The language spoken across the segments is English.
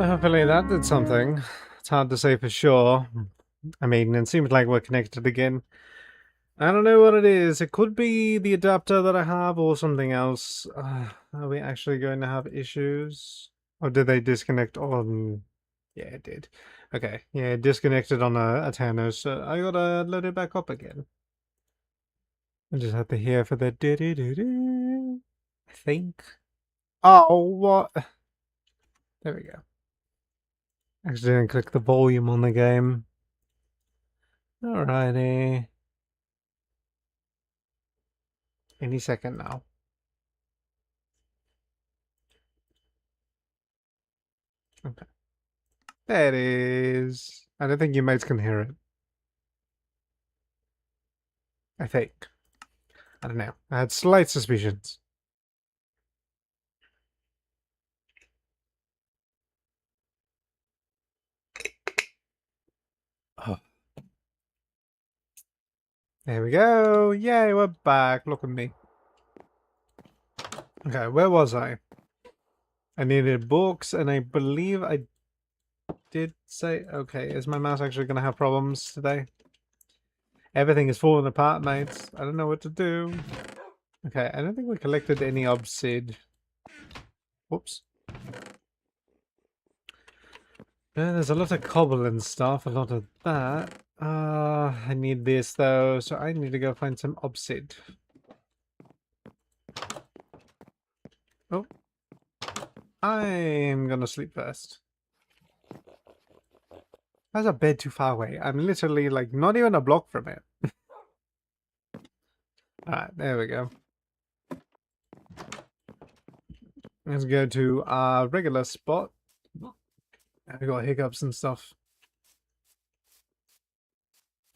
Hopefully that did something. It's hard to say for sure. I mean, it seems like we're connected again. I don't know what it is. It could be the adapter that I have or something else. Are we actually going to have issues? Or did they disconnect on... Yeah, it did. Okay, yeah, it disconnected on a Thanos, so I gotta load it back up again. I just have to hear for the do-do-do-do, I think. Oh, what? There we go. Actually didn't click the volume on the game. Alrighty. Any second now. Okay. There it is. I don't think you mates can hear it. I think. I don't know. I had slight suspicions. Oh. There we go. Yay, we're back. Look at me. Okay, where was I? I needed books, and I believe I did say... Okay, is my mouse actually going to have problems today? Everything is falling apart, mates. I don't know what to do. Okay, I don't think we collected any obsid. Whoops. There's a lot of cobble and stuff, a lot of that. I need this though, so I need to go find some obsid. Oh. I'm gonna sleep first. How's a bed too far away? I'm literally like not even a block from it. Alright, there we go. Let's go to our regular spot. I got hiccups and stuff.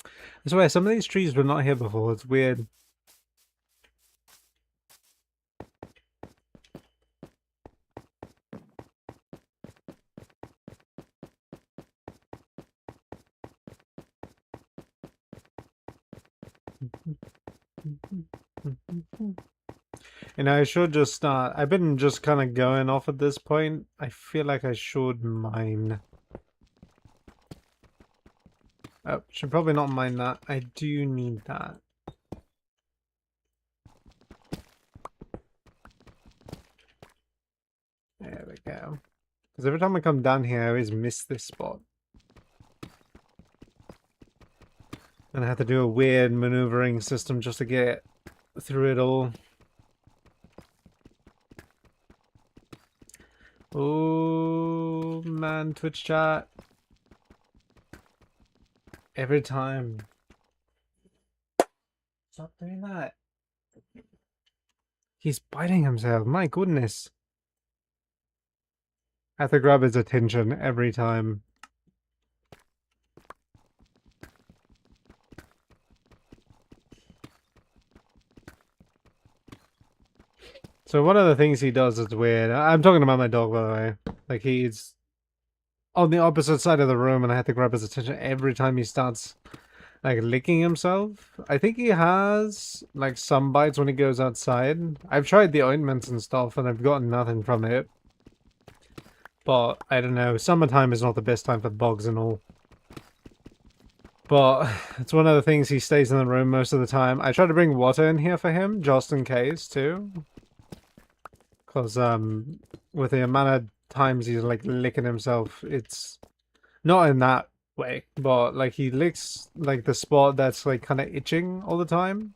I swear, some of these trees were not here before. It's weird. And I should just start. I've been just kind of going off at this point. I feel like I should mine. Oh, should probably not mine that. I do need that. There we go. Because every time I come down here, I always miss this spot. And I have to do a weird maneuvering system just to get through it all. Oh, man, Twitch chat. Every time. Stop doing that. He's biting himself. My goodness. I have to grab his attention every time. So one of the things he does is weird. I'm talking about my dog, by the way. Like, he's on the opposite side of the room, and I have to grab his attention every time he starts, like, licking himself. I think he has, like, some bites when he goes outside. I've tried the ointments and stuff, and I've gotten nothing from it. But, I don't know. Summertime is not the best time for bugs and all. But, it's one of the things he stays in the room most of the time. I try to bring water in here for him, just in case, too. Because, with the amount of times he's, like, licking himself, it's not in that way, but, like, he licks, like, the spot that's, like, kind of itching all the time.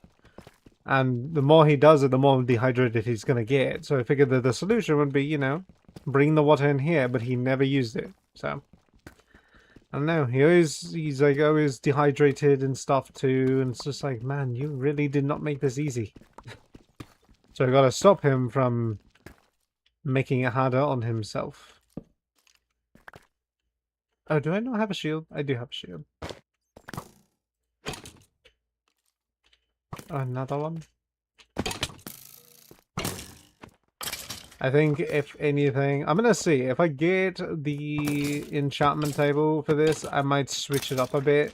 And the more he does it, the more dehydrated he's gonna get. So I figured that the solution would be, you know, bring the water in here, but he never used it. So, I don't know, he's, like, always dehydrated and stuff, too. And it's just like, man, you really did not make this easy. So I gotta stop him from making it harder on himself. Oh, do I not have a shield? I do have a shield. Another one? I think, if anything... I'm gonna see. If I get the enchantment table for this, I might switch it up a bit.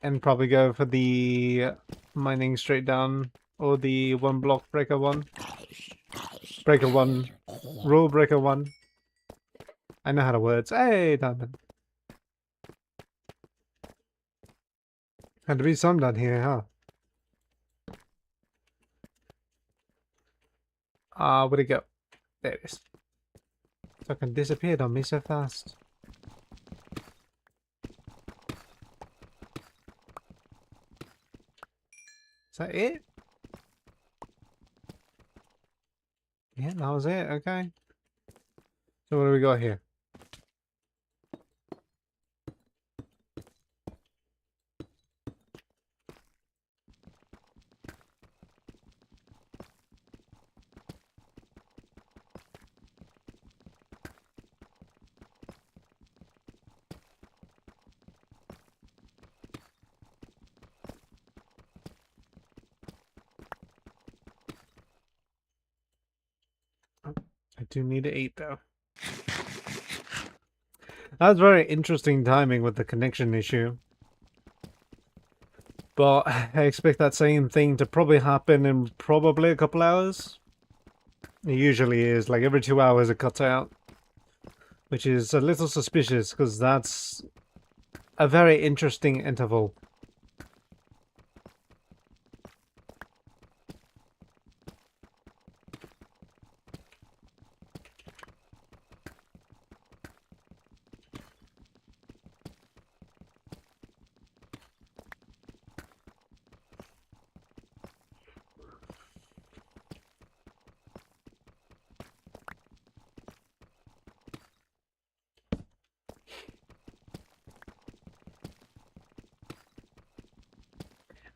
And probably go for the mining straight down. Or the one block breaker one. Breaker 1. Rule breaker 1. I know how to words. Hey, Diamond. Had to be some down here, huh? Where'd it go? There it is. Fucking disappeared on me so fast. Is that it? Yeah, that was it. Okay. So what do we got here? I do need to eat though. That was very interesting timing with the connection issue. But I expect that same thing to probably happen in probably a couple hours. It usually is, like every 2 hours it cuts out. Which is a little suspicious, because that's a very interesting interval.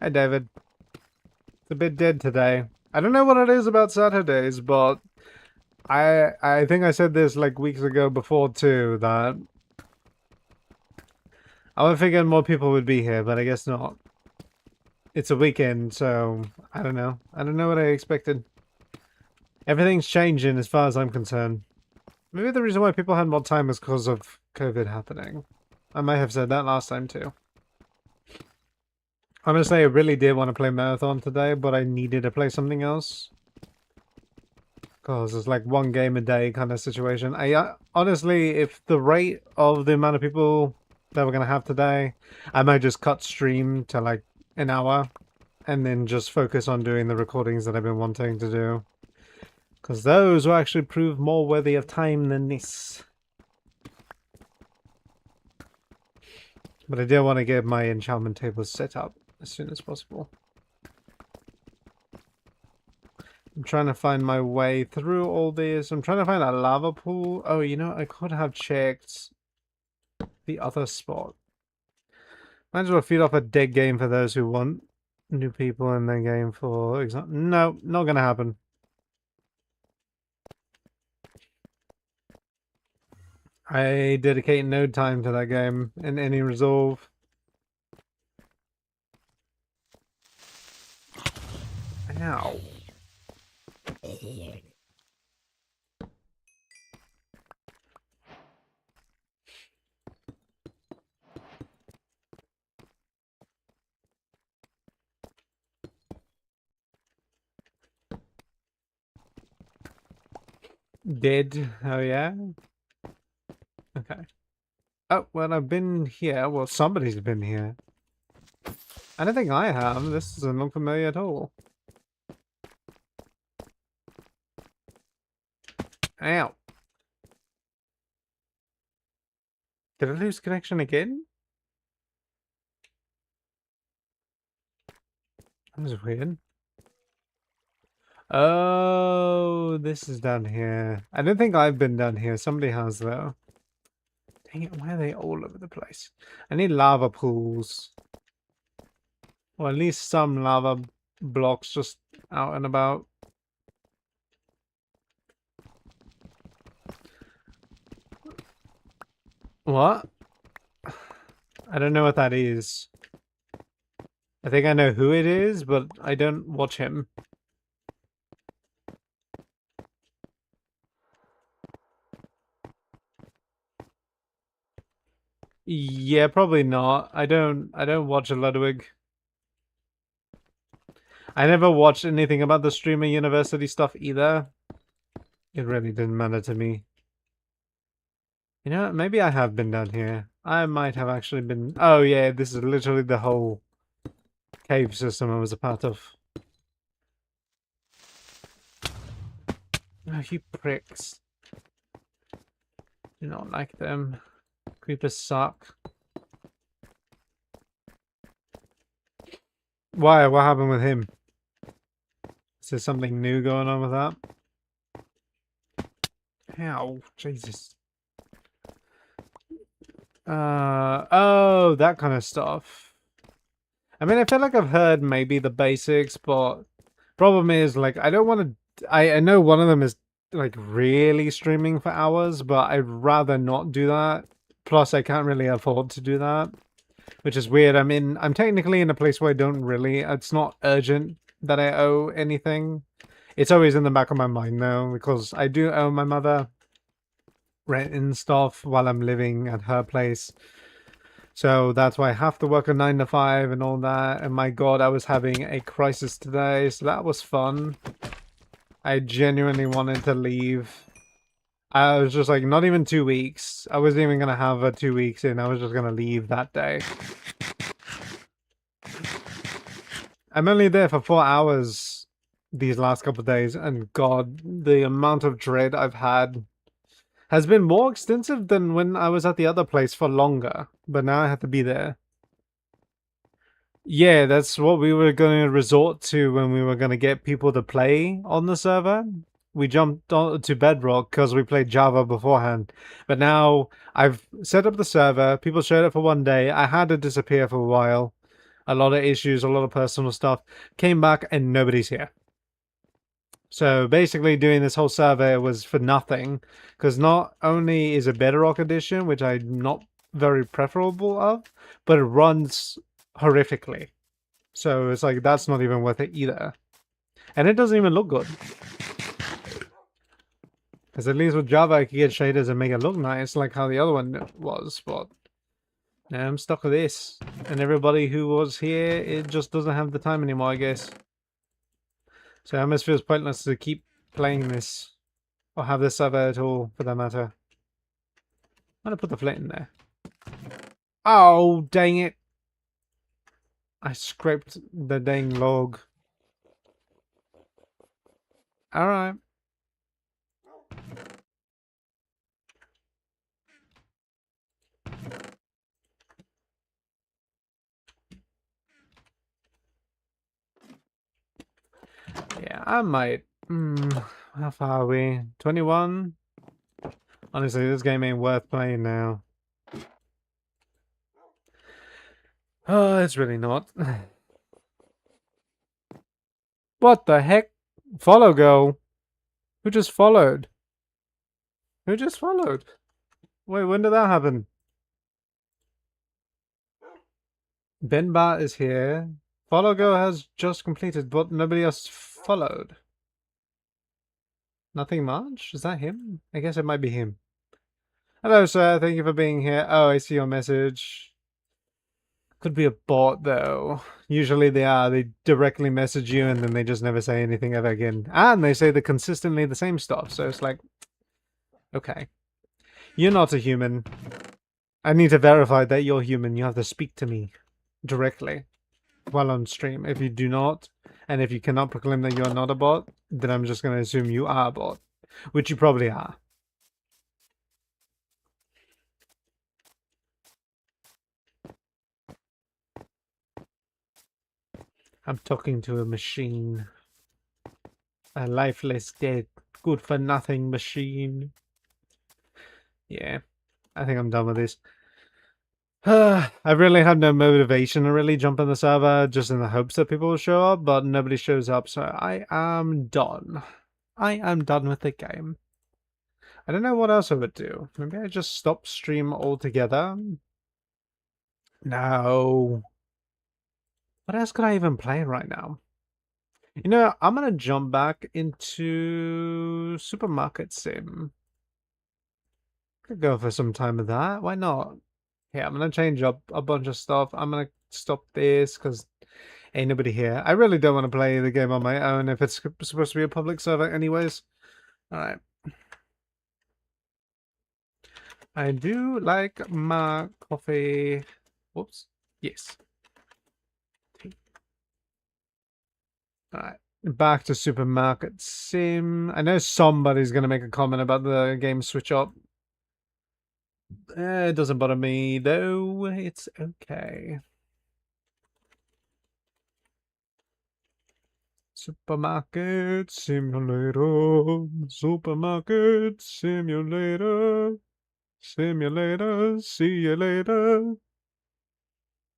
Hi, David. It's a bit dead today. I don't know what it is about Saturdays, but I think I said this like weeks ago before too, that I was figuring more people would be here, but I guess not. It's a weekend, so I don't know. I don't know what I expected. Everything's changing as far as I'm concerned. Maybe the reason why people had more time is because of COVID happening. I might have said that last time too. Honestly, I really did want to play Marathon today, but I needed to play something else. Because it's like one game a day kind of situation. Honestly, if the rate of the amount of people that we're going to have today, I might just cut stream to like an hour and then just focus on doing the recordings that I've been wanting to do. Because those will actually prove more worthy of time than this. But I did want to get my enchantment table set up as soon as possible. I'm trying to find my way through all this. I'm trying to find a lava pool. Oh, you know, I could have checked the other spot. Might as well feed off a dead game for those who want new people in their game for example. No, not gonna happen. I dedicate no time to that game in any resolve. Ow. Dead. Oh yeah? Okay. Oh, well, I've been here. Well, somebody's been here. I don't think I have. This doesn't look familiar at all. Ow. Did I lose connection again? That was weird. Oh, this is down here. I don't think I've been down here. Somebody has, though. Dang it, why are they all over the place? I need lava pools. Or at least some lava blocks just out and about. What? I don't know what that is. I think I know who it is, but I don't watch him. Yeah, probably not. I don't watch a Ludwig. I never watched anything about the streamer university stuff either. It really didn't matter to me. You know, maybe I have been down here. I might have actually been... Oh yeah, this is literally the whole cave system I was a part of. Oh, you pricks. Do not like them. Creepers suck. Why? What happened with him? Is there something new going on with that? Ow, Jesus. Oh, that kind of stuff. I mean, I feel like I've heard maybe the basics, but problem is, like, I don't want to... I know one of them is, like, really streaming for hours, but I'd rather not do that. Plus, I can't really afford to do that, which is weird. I mean, I'm technically in a place where I don't really... It's not urgent that I owe anything. It's always in the back of my mind, though, because I do owe my mother rent and stuff while I'm living at her place. So that's why I have to work a 9 to 5 and all that. And my god, I was having a crisis today, so that was fun. I genuinely wanted to leave. I was just like, not even 2 weeks. I wasn't even going to have a 2 weeks in. I was just going to leave that day. I'm only there for 4 hours these last couple of days. And god, the amount of dread I've had has been more extensive than when I was at the other place for longer. But now I have to be there. Yeah, that's what we were going to resort to when we were going to get people to play on the server. We jumped on to Bedrock because we played Java beforehand. But now I've set up the server. People showed up for one day. I had to disappear for a while. A lot of issues, a lot of personal stuff. Came back and nobody's here. So basically doing this whole survey was for nothing. Because not only is it Bedrock Edition, which I'm not very preferable of, but it runs horrifically. So it's like, that's not even worth it either. And it doesn't even look good. Because at least with Java, I could get shaders and make it look nice, like how the other one was, but now I'm stuck with this. And everybody who was here, it just doesn't have the time anymore, I guess. So it almost feels pointless to keep playing this, or have this server at all, for that matter. I'm gonna put the flint in there. Oh, dang it! I scraped the dang log. Alright. Yeah, I might. How far are we? 21? Honestly, this game ain't worth playing now. Oh, it's really not. What the heck? Follow girl. Who just followed? Who just followed? Wait, when did that happen? Benbat is here. Follow girl has just completed, but nobody else followed. Nothing much? Is that him? I guess it might be him. Hello, sir. Thank you for being here. Oh, I see your message. Could be a bot, though. Usually they are. They directly message you and then they just never say anything ever again. And they say the consistently the same stuff. So it's like, okay. You're not a human. I need to verify that you're human. You have to speak to me directly while on stream. If you do not, and if you cannot proclaim that you're not a bot, then I'm just going to assume you are a bot. Which you probably are. I'm talking to a machine. A lifeless, dead, good-for-nothing machine. Yeah, I think I'm done with this. I really had no motivation to really jump in the server, just in the hopes that people will show up, but nobody shows up, so I am done. I am done with the game. I don't know what else I would do. Maybe I just stop stream altogether? No. What else could I even play right now? You know, I'm gonna jump back into Supermarket Sim. Could go for some time with that. Why not? Yeah, I'm gonna change up a bunch of stuff. I'm gonna stop this because ain't nobody here. I really don't want to play the game on my own if it's supposed to be a public server anyways. Alright. I do like my coffee. Whoops. Yes. Alright. Back to Supermarket Sim. I know somebody's going to make a comment about the game switch up. It doesn't bother me, though. It's okay. Supermarket Simulator. Supermarket Simulator. Simulator. See you later.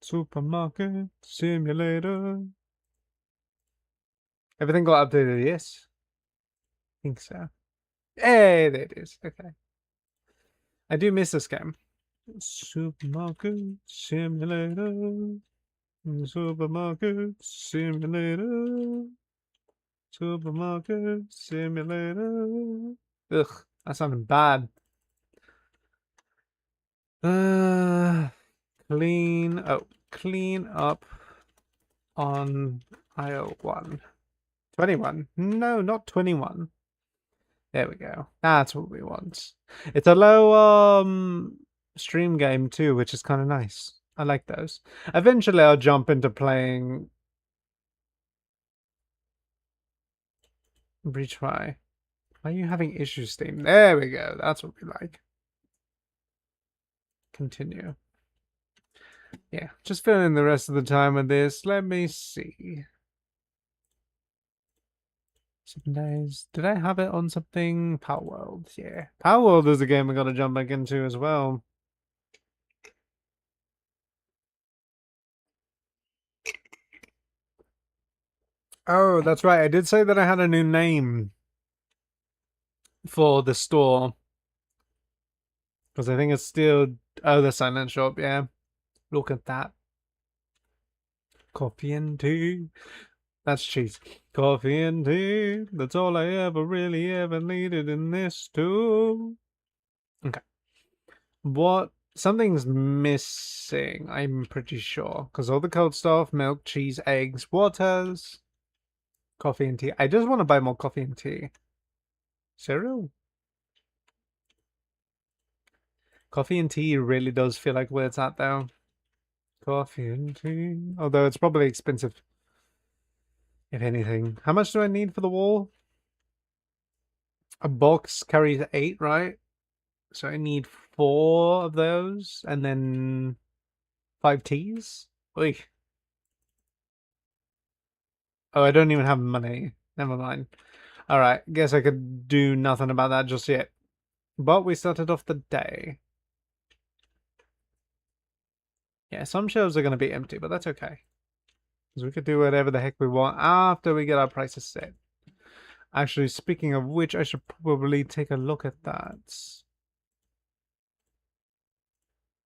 Supermarket Simulator. Everything got updated, yes? I think so. Hey, there it is. Okay. I do miss this game. Supermarket Simulator. Supermarket Simulator. Supermarket Simulator. Ugh, that sounded bad. Clean up on aisle 1. 21. No, not 21. There we go. That's what we want. It's a low stream game too, which is kind of nice. I like those. Eventually I'll jump into playing Retry. Why are you having issues, Steam? There we go. That's what we like. Continue. Yeah, just filling the rest of the time with this. Let me see. 7 days. Did I have it on something? Power World. Yeah. Power World is a game I gotta jump back into as well. Oh, that's right. I did say that I had a new name for the store. Because I think it's still... Oh, the silent shop, yeah. Look at that. Coffee and tea. That's cheese. Coffee and tea. That's all I ever needed in this store. Okay. What? Something's missing, I'm pretty sure. Because all the cold stuff, milk, cheese, eggs, waters, coffee and tea. I just want to buy more coffee and tea. Cereal? Coffee and tea really does feel like where it's at, though. Coffee and tea. Although it's probably expensive. If anything. How much do I need for the wall? A box carries 8, right? So I need 4 of those. And then 5 teas? Oy. Oh, I don't even have money. Never mind. Alright, guess I could do nothing about that just yet. But we started off the day. Yeah, some shelves are going to be empty, but that's okay. Because we could do whatever the heck we want after we get our prices set. Actually, speaking of which, I should probably take a look at that.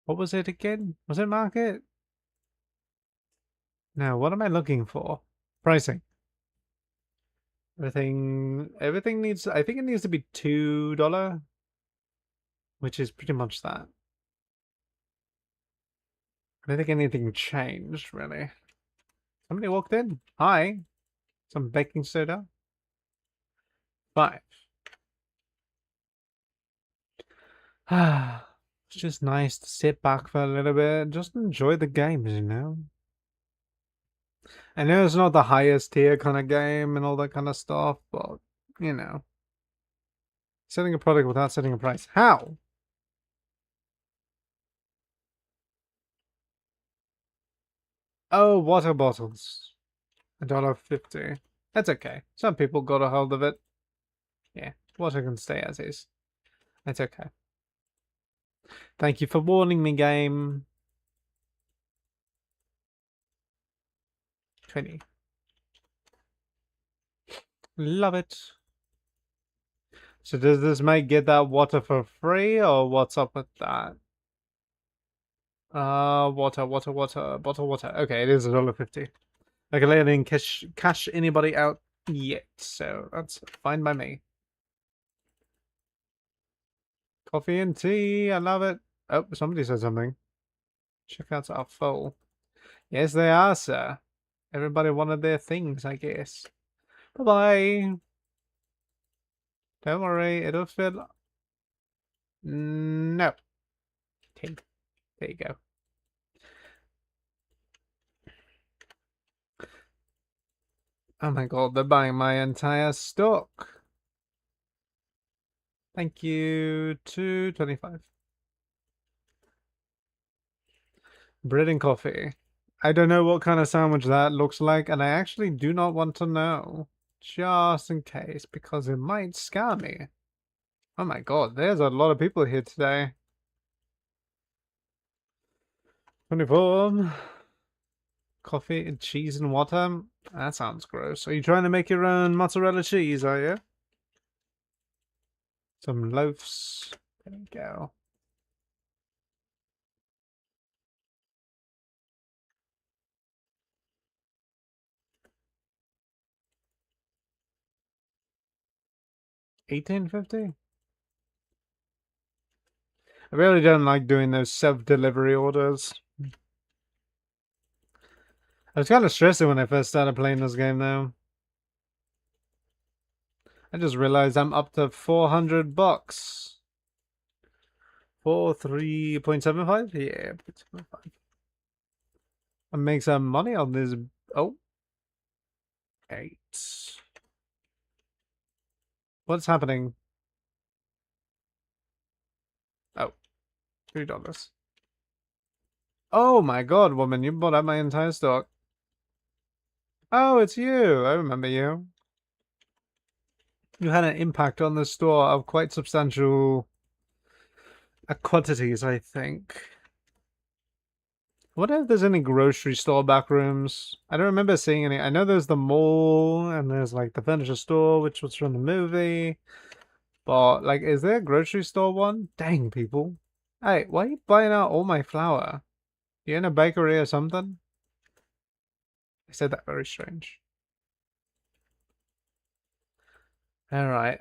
What was it again? Was it market? No, what am I looking for? Pricing. Everything needs, I think it needs to be $2, which is pretty much that. I don't think anything changed, really. Somebody walked in. Hi. Some baking soda. 5. It's just nice to sit back for a little bit, just enjoy the games, you know? I know it's not the highest tier kind of game and all that kind of stuff, but, you know. Selling a product without setting a price. How? Oh, water bottles. $1.50. That's okay. Some people got a hold of it. Yeah, water can stay as is. That's okay. Thank you for warning me, game. 20. Love it. So does this make get that water for free, or what's up with that? Water. Bottle water. Okay, it is $1.50. I can let in cash anybody out yet, so that's fine by me. Coffee and tea, I love it. Oh, somebody said something. Checkouts are full. Yes, they are, sir. Everybody wanted their things, I guess. Bye-bye. Don't worry, it'll fill. No. Okay, there you go. Oh my god, they're buying my entire stock. Thank you. 225. Bread and coffee. I don't know what kind of sandwich that looks like, and I actually do not want to know. Just in case, because it might scare me. Oh my god, there's a lot of people here today. 24. Coffee and cheese and water. That sounds gross. Are you trying to make your own mozzarella cheese, are you? Some loaves. There we go. $18.50. I really don't like doing those self-delivery orders. I was kind of stressing when I first started playing this game, though. I just realized I'm up to $400. For 3.75? Yeah, 0.75. I make some money on this. Oh. 8. What's happening? Oh. $3. Oh my god, woman, you bought up my entire stock. Oh, it's you. I remember you. You had an impact on the store of quite substantial quantities, I think. I wonder if there's any grocery store back rooms. I don't remember seeing any. I know there's the mall and there's like the furniture store, which was from the movie. But like, is there a grocery store one? Dang, people. Hey, why are you buying out all my flour? You in a bakery or something? I said that very strange. Alright,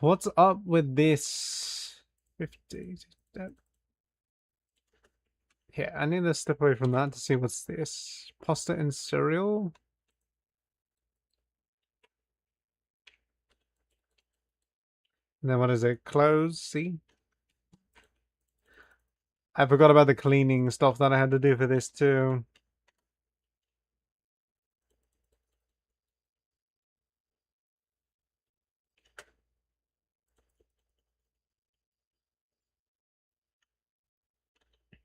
what's up with this? 50. Here, I need to step away from that to see what's this. Pasta and cereal? And then what is it? Clothes, see? I forgot about the cleaning stuff that I had to do for this too.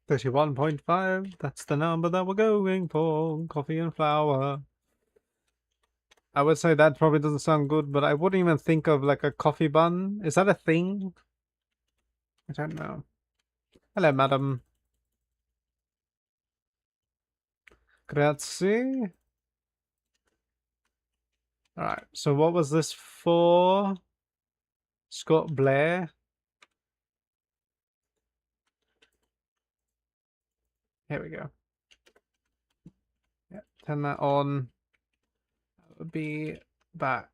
$31.5. That's the number that we're going for. Coffee and flour. I would say that probably doesn't sound good, but I wouldn't even think of like a coffee bun. Is that a thing? I don't know. Hello, madam. Grazie. Alright, so what was this for? Scott Blair? Here we go. Yeah, turn that on. I'll be back.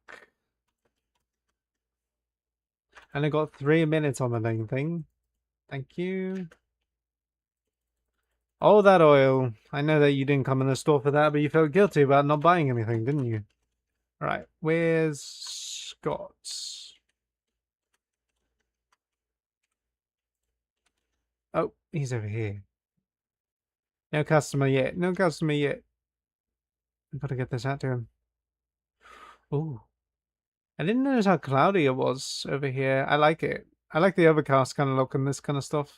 And I got 3 minutes on the dang thing. Thank you. Oh, that oil. I know that you didn't come in the store for that, but you felt guilty about not buying anything, didn't you? Alright, where's Scott? Oh, he's over here. No customer yet. No customer yet. I've got to get this out to him. Ooh. I didn't notice how cloudy it was over here. I like it. I like the overcast kind of look and this kind of stuff.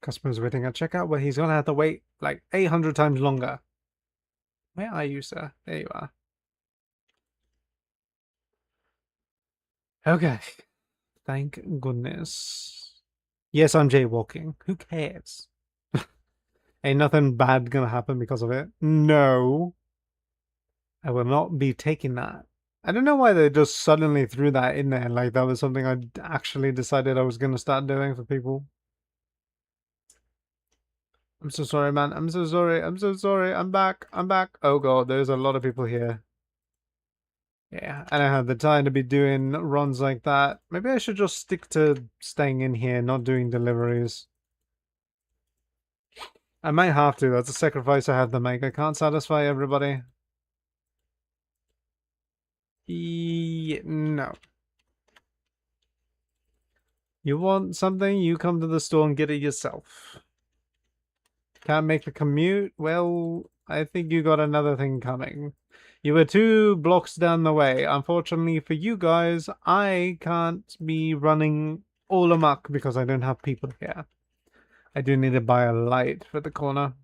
Customer's waiting at checkout, but he's gonna have to wait like 800 times longer. Where are you, sir? There you are. Okay. Thank goodness. Yes, I'm jaywalking. Who cares? Ain't nothing bad gonna happen because of it. No. I will not be taking that. I don't know why they just suddenly threw that in there. Like that was something I actually decided I was gonna start doing for people. I'm so sorry, man. I'm so sorry. I'm so sorry. I'm back. I'm back. Oh god, there's a lot of people here. Yeah, I don't have the time to be doing runs like that. Maybe I should just stick to staying in here, not doing deliveries. I might have to. That's a sacrifice I have to make. I can't satisfy everybody. Yeah. Yeah, no. You want something, you come to the store and get it yourself. Can't make the commute? Well, I think you got another thing coming. You were 2 blocks down the way. Unfortunately for you guys, I can't be running all amok because I don't have people here. I do need to buy a light for the corner.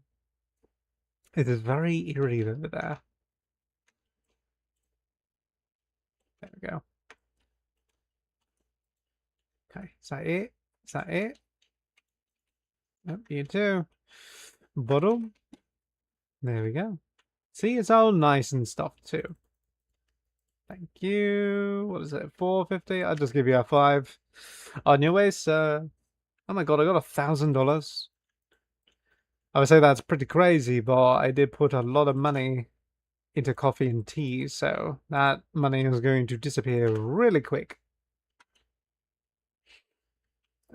It is very eerie over there. There we go. Okay, is that it? Is that it? Nope, you too. Bottle. There we go. See, it's all nice and stuff too. Thank you. What is it? 450? I'll just give you a 5. On your way, sir. Oh my god, I got $1,000. I would say that's pretty crazy, but I did put a lot of money into coffee and tea, so that money is going to disappear really quick.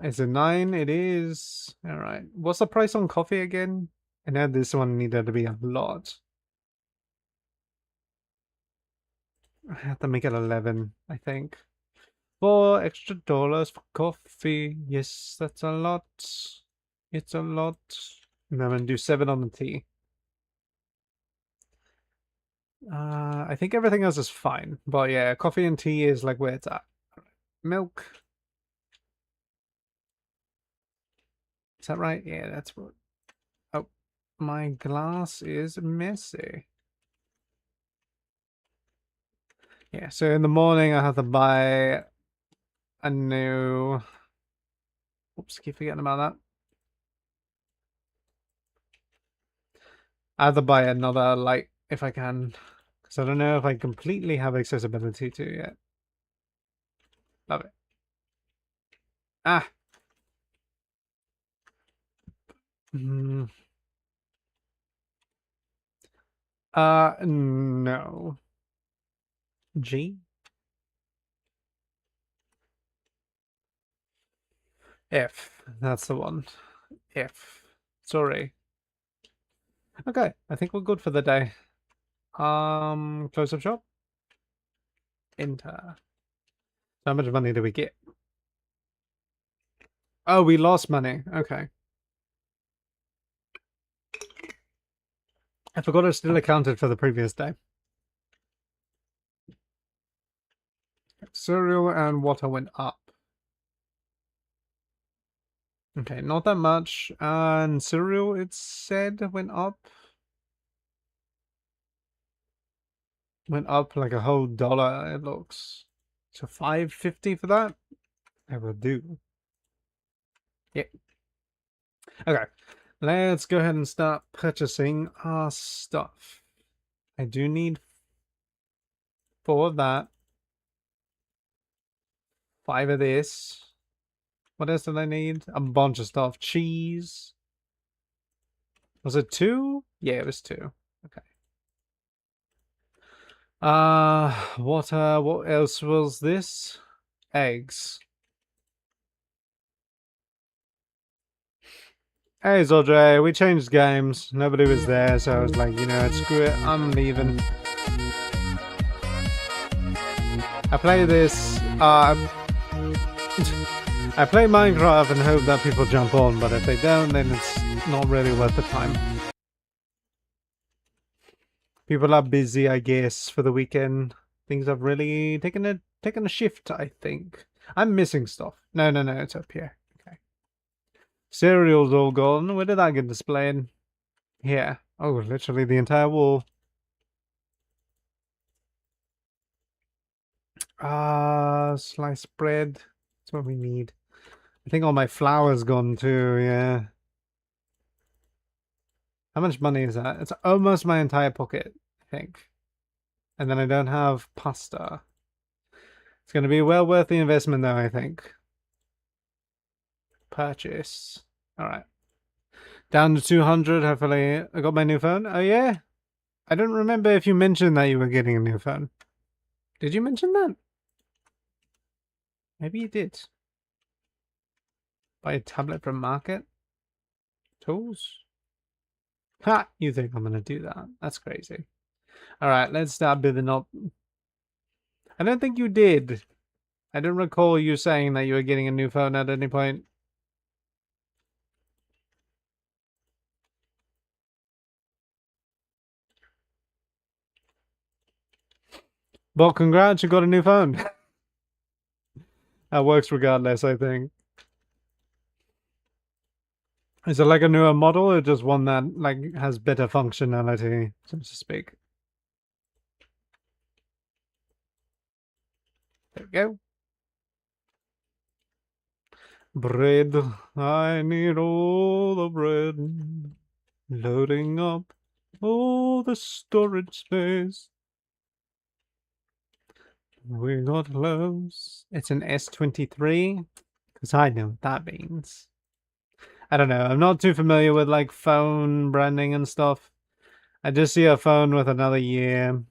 Is it 9? It is. Alright. What's the price on coffee again? I know this one needed to be a lot. I have to make it 11, I think. $4 extra for coffee. Yes, that's a lot. It's a lot. And then I'm gonna do 7 on the tea. I think everything else is fine. But yeah, coffee and tea is like where it's at. Milk. Is that right? Yeah, that's what. Oh, my glass is messy. Yeah, so in the morning I have to buy a new... Oops, keep forgetting about that. I have to buy another light if I can. Because I don't know if I completely have accessibility to it yet. Love it. Ah! Mm. No. G? F. That's the one. F. Sorry. Okay, I think we're good for the day. Close up shop. Enter. How much money do we get? Oh, we lost money. Okay. I forgot it still accounted for the previous day. Cereal and water went up. Okay, not that much. And cereal, it said, went up. Went up like a whole $1, it looks. So $5.50 for that? I will do. Yeah. Okay. Let's go ahead and start purchasing our stuff. I do need 4 of that. 5 of this. What else did I need? A bunch of stuff. Cheese. Was it 2? Yeah, it was 2. Okay. Water. What else was this? Eggs. Hey Zodre, we changed games. Nobody was there, so I was like, you know, screw it, I'm leaving. I play this, I play Minecraft and hope that people jump on, but if they don't, then it's not really worth the time. People are busy, I guess, for the weekend. Things have really taken a shift, I think. I'm missing stuff. No, it's up here. Okay. Cereal's all gone. Where did that get displayed? Here. Oh, literally the entire wall. Sliced bread. That's what we need. I think all my flour's gone too, yeah. How much money is that? It's almost my entire pocket, I think. And then I don't have pasta. It's going to be well worth the investment though, I think. Purchase. Alright. Down to 200, hopefully. I got my new phone. Oh yeah? I don't remember if you mentioned that you were getting a new phone. Did you mention that? Maybe you did. Buy a tablet from Market? Tools? Ha! You think I'm going to do that? That's crazy. Alright, let's start building up. I don't think you did. I don't recall you saying that you were getting a new phone at any point. Well, congrats, you got a new phone. That works regardless, I think. Is it like a newer model or just one that like has better functionality, so to speak? There we go. Bread. I need all the bread. Loading up all the storage space. We got close. It's an S23. Because I know what that means. I don't know. I'm not too familiar with like phone branding and stuff. I just see a phone with another year.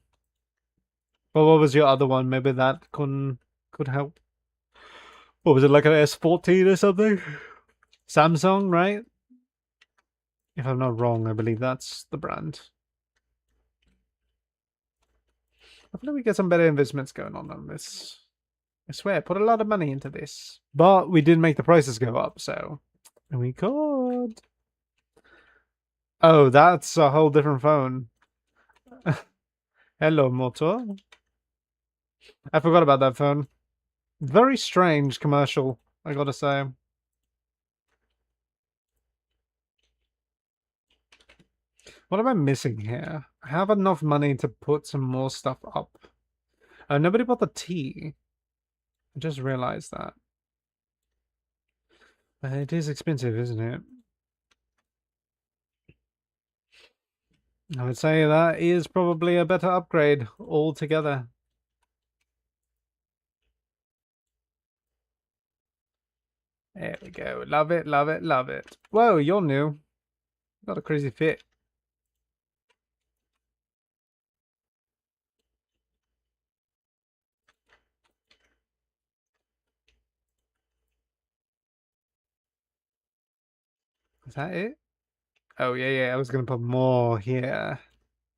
But what was your other one? Maybe that could help. What was it, like an S14 or something? Samsung, right? If I'm not wrong, I believe that's the brand. Hopefully we get some better investments going on this. I swear, I put a lot of money into this. But we did make the prices go up, so we could. Oh, that's a whole different phone. Hello, Moto. I forgot about that phone. Very strange commercial, I gotta say. What am I missing here? I have enough money to put some more stuff up. Oh, nobody bought the tea. I just realized that. It is expensive, isn't it? I would say that is probably a better upgrade altogether. There we go. Love it, love it, love it. Whoa, you're new. Got a crazy fit. Is that it? Oh, yeah. I was going to put more here.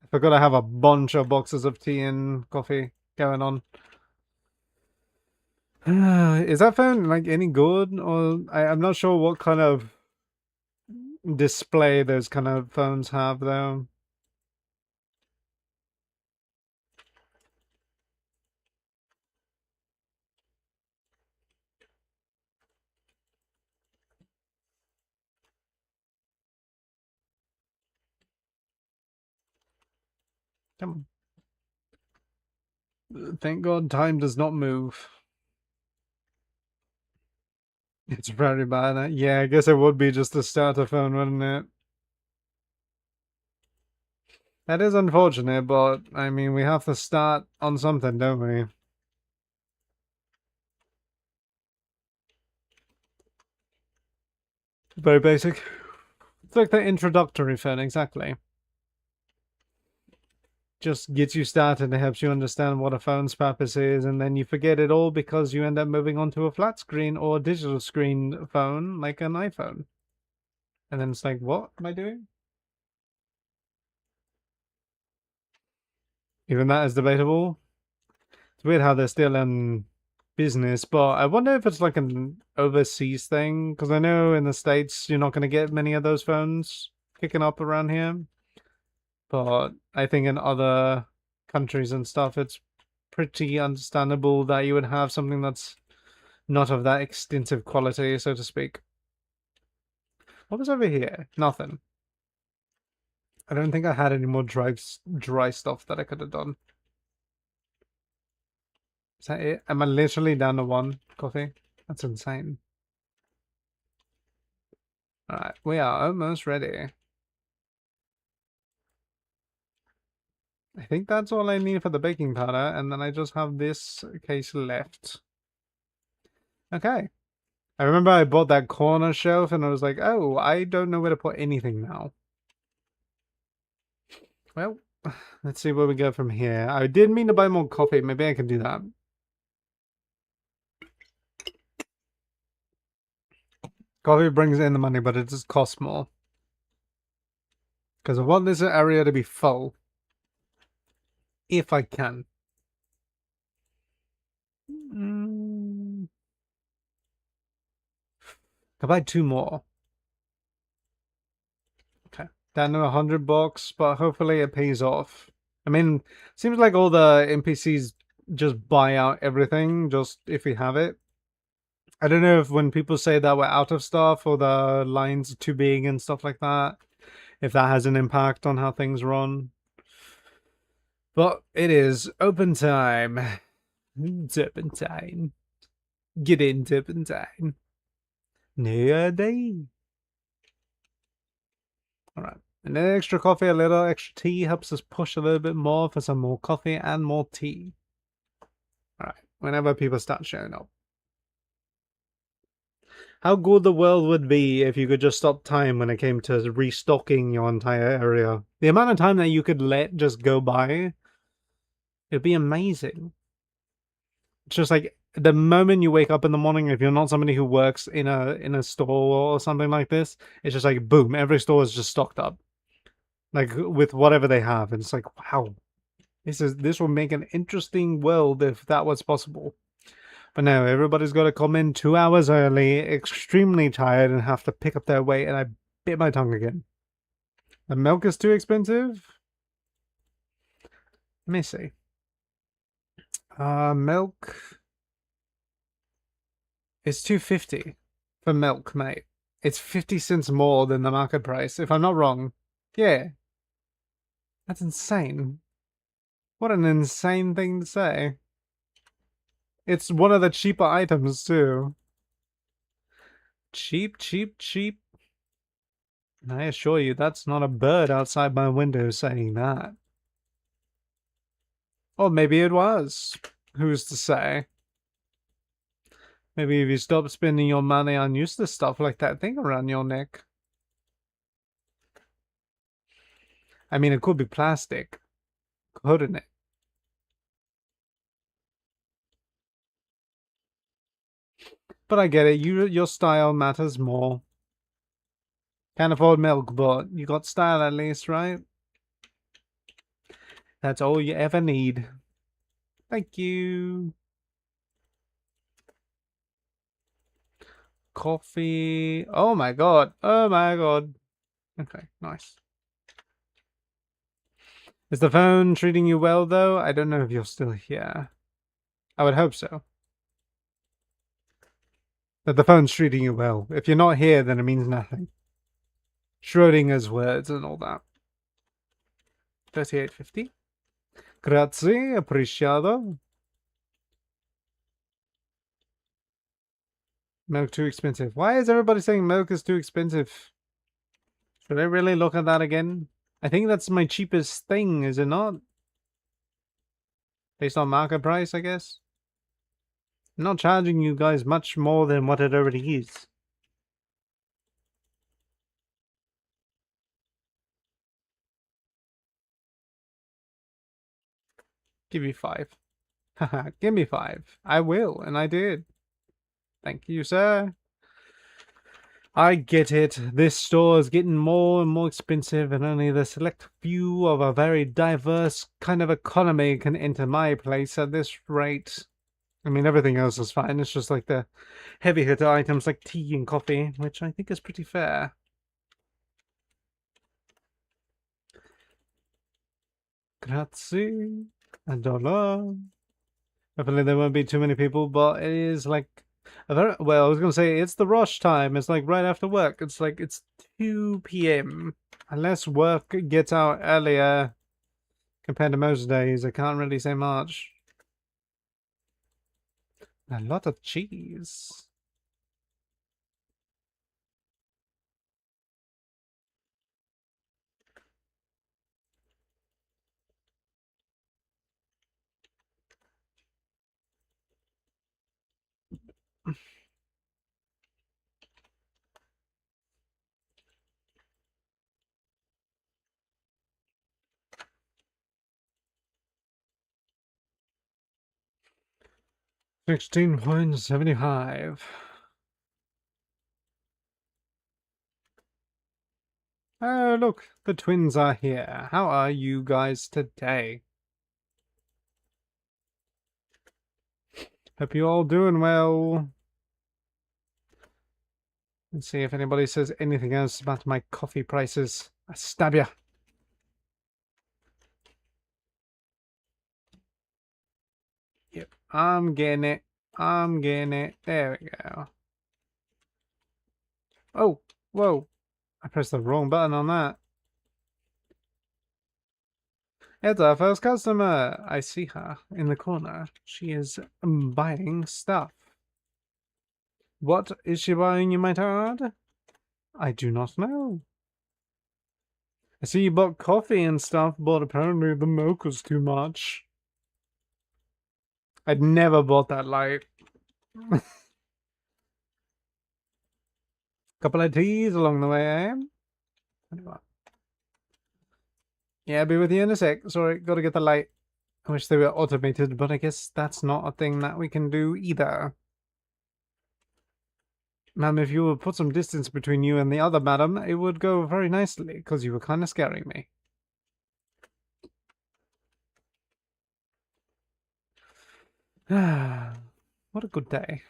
I forgot I have a bunch of boxes of tea and coffee going on. Is that phone like any good? Or I'm not sure what kind of display those kind of phones have though. Come on. Thank God time does not move. It's very bad. Yeah, I guess it would be just a starter phone, wouldn't it? That is unfortunate, but I mean, we have to start on something, don't we? Very basic. It's like the introductory phone, exactly. Just gets you started and helps you understand what a phone's purpose is, and then you forget it all because you end up moving on to a flat screen or digital screen phone like an iPhone. And then it's like, what am I doing? Even that is debatable. It's weird how they're still in business, but I wonder if it's like an overseas thing, because I know in the States you're not going to get many of those phones kicking up around here. But I think in other countries and stuff, it's pretty understandable that you would have something that's not of that extensive quality, so to speak. What was over here? Nothing. I don't think I had any more dry stuff that I could have done. Is that it? Am I literally down to one coffee? That's insane. Alright, we are almost ready. I think that's all I need for the baking powder, and then I just have this case left. Okay. I remember I bought that corner shelf, and I was like, oh, I don't know where to put anything now. Well, let's see where we go from here. I did mean to buy more coffee. Maybe I can do that. Coffee brings in the money, but it just costs more. Because I want this area to be full. If I can. I'll buy 2 more. Okay. Down to $100, but hopefully it pays off. I mean, seems like all the NPCs just buy out everything just if we have it. I don't know if when people say that we're out of stuff or the lines are too big and stuff like that, if that has an impact on how things run. But it is open time. Turpentine. Get in, Turpentine. New day. Alright. And then extra coffee, a little extra tea helps us push a little bit more for some more coffee and more tea. Alright. Whenever people start showing up. How good the world would be if you could just stop time when it came to restocking your entire area. The amount of time that you could let just go by, it'd be amazing. It's just like the moment you wake up in the morning, if you're not somebody who works in a store or something like this, it's just like boom, every store is just stocked up, like with whatever they have, and it's like wow, this will make an interesting world if that was possible. But no, everybody's got to come in 2 hours early, extremely tired, and have to pick up their weight, and I bit my tongue again. The milk is too expensive? Let me see. Milk is $2.50 for milk, mate. It's 50 cents more than the market price, if I'm not wrong. Yeah. That's insane. What an insane thing to say. It's one of the cheaper items, too. Cheap, cheap, cheap. And I assure you, that's not a bird outside my window saying that. Or maybe it was. Who's to say? Maybe if you stop spending your money on useless stuff like that thing around your neck. I mean, it could be plastic, couldn't it? But I get it. Your style matters more. Can't afford milk, but you got style at least, right? That's all you ever need. Thank you. Coffee. Oh my god. Oh my god. Okay, nice. Is the phone treating you well, though? I don't know if you're still here. I would hope so. That the phone's treating you well. If you're not here, then it means nothing. Schrodinger's words and all that. 38.50. Grazie, appreciado. Milk too expensive. Why is everybody saying milk is too expensive? Should I really look at that again? I think that's my cheapest thing, is it not? Based on market price, I guess. I'm not charging you guys much more than what it already is. Give me 5. Haha, give me 5. I will, and I did. Thank you, sir. I get it. This store is getting more and more expensive, and only the select few of a very diverse kind of economy can enter my place at this rate. I mean, everything else is fine. It's just like the heavy hitter items like tea and coffee, which I think is pretty fair. Grazie. $1. Hopefully there won't be too many people, but it is like well, I was gonna say it's the rush time. It's like right after work. It's like it's 2 p.m. Unless work gets out earlier compared to most days, I can't really say much. A lot of cheese. $16.75. Oh, look, the twins are here. How are you guys today? Hope you all doing well. Let's see if anybody says anything else about my coffee prices. I stab ya. Yep, I'm getting it. I'm getting it. There we go. Oh, whoa. I pressed the wrong button on that. It's our first customer. I see her in the corner. She is buying stuff. What is she buying, you might add? I do not know. I see you bought coffee and stuff, but apparently the milk was too much. I'd never bought that light. Couple of teas along the way, eh? Yeah, I'll be with you in a sec. Sorry, gotta get the light. I wish they were automated, but I guess that's not a thing that we can do either. Ma'am, if you would put some distance between you and the other madam, it would go very nicely, because you were kind of scaring me. What a good day.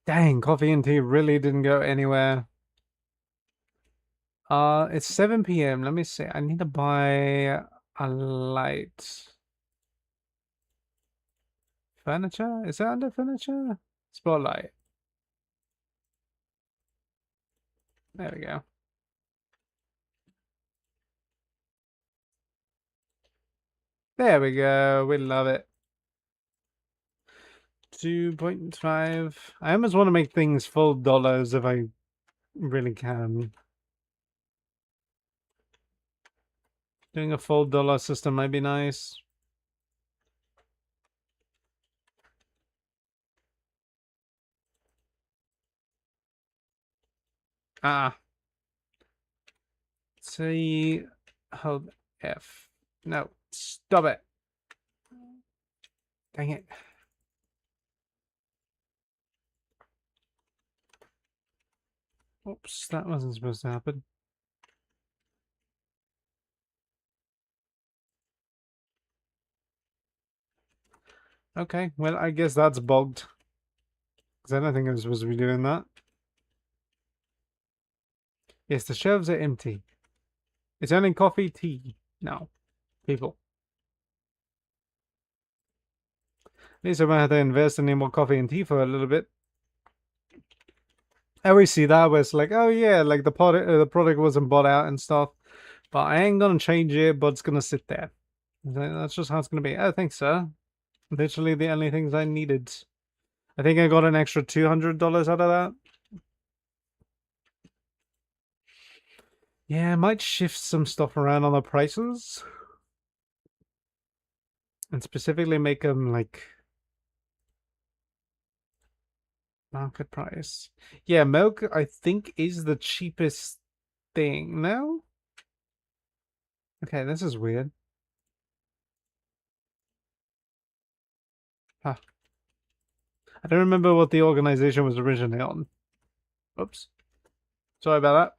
Dang, coffee and tea really didn't go anywhere. It's 7 p.m. Let me see. I need to buy a light. Furniture? Is that under furniture? Spotlight. There we go. There we go. We love it. 2.5. I almost want to make things full dollars if I really can. Doing a full dollar system might be nice. Ah. C. Hold F. No. Stop it. Dang it. Oops, that wasn't supposed to happen. Okay, well, I guess that's bugged. Because I don't think I was supposed to be doing that. Yes, the shelves are empty. It's only coffee, tea. No. People. At least I might have to invest in any more coffee and tea for a little bit. I always see that where it's like, oh yeah, like the product wasn't bought out and stuff. But I ain't gonna change it, but it's gonna sit there. That's just how it's gonna be. Oh, thanks, sir. Literally the only things I needed. I think I got an extra $200 out of that. Yeah, I might shift some stuff around on the prices. And specifically make them like market price. Yeah, milk I think is the cheapest thing. No? Okay, this is weird. Huh. I don't remember what the organization was originally on. Oops. Sorry about that.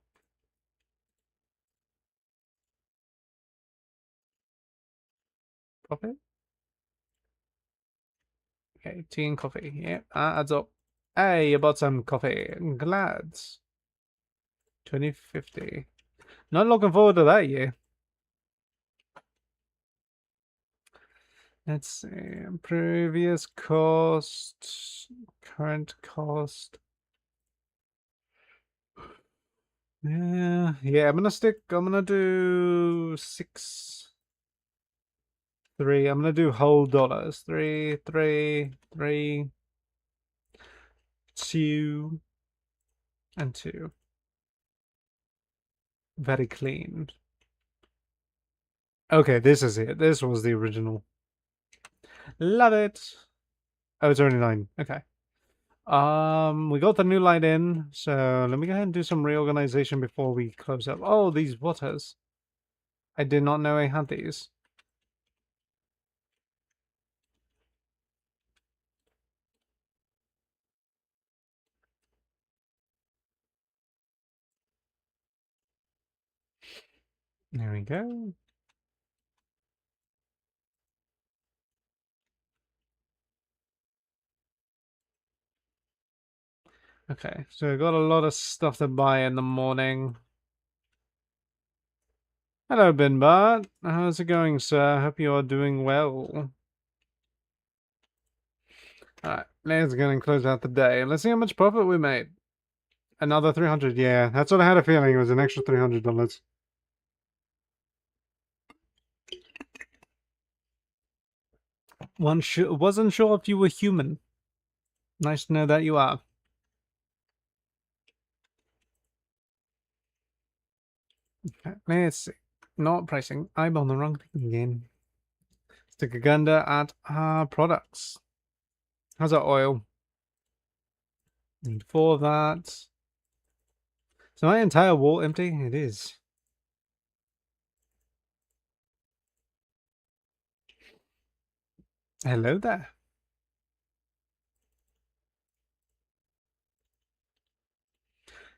Coffee? Okay, tea and coffee. Yeah, that adds up. Hey, you bought some coffee. I'm glad. 2050. Not looking forward to that year. Let's see. Previous cost. Current cost. Yeah, I'm gonna do 3. I'm gonna do whole dollars. 3, 3, 3, 2, and 2. Very clean. Okay, this is it. This was the original. Love it. Oh, it's only 9. Okay. We got the new light in, so let me go ahead and do some reorganization before we close up. Oh, these waters. I did not know I had these. There we go. Okay, so we've got a lot of stuff to buy in the morning. Hello, Binbart. How's it going, sir? Hope you are doing well. Alright, let's go and close out the day. Let's see how much profit we made. Another 300, yeah. That's what I had a feeling. It was an extra $300. Wasn't sure if you were human. Nice to know that you are. Okay, let's see. Not pricing. I'm on the wrong thing again. Stick a gander at our products. How's our oil? Need 4 of that. Is my entire wall empty? It is. Hello there.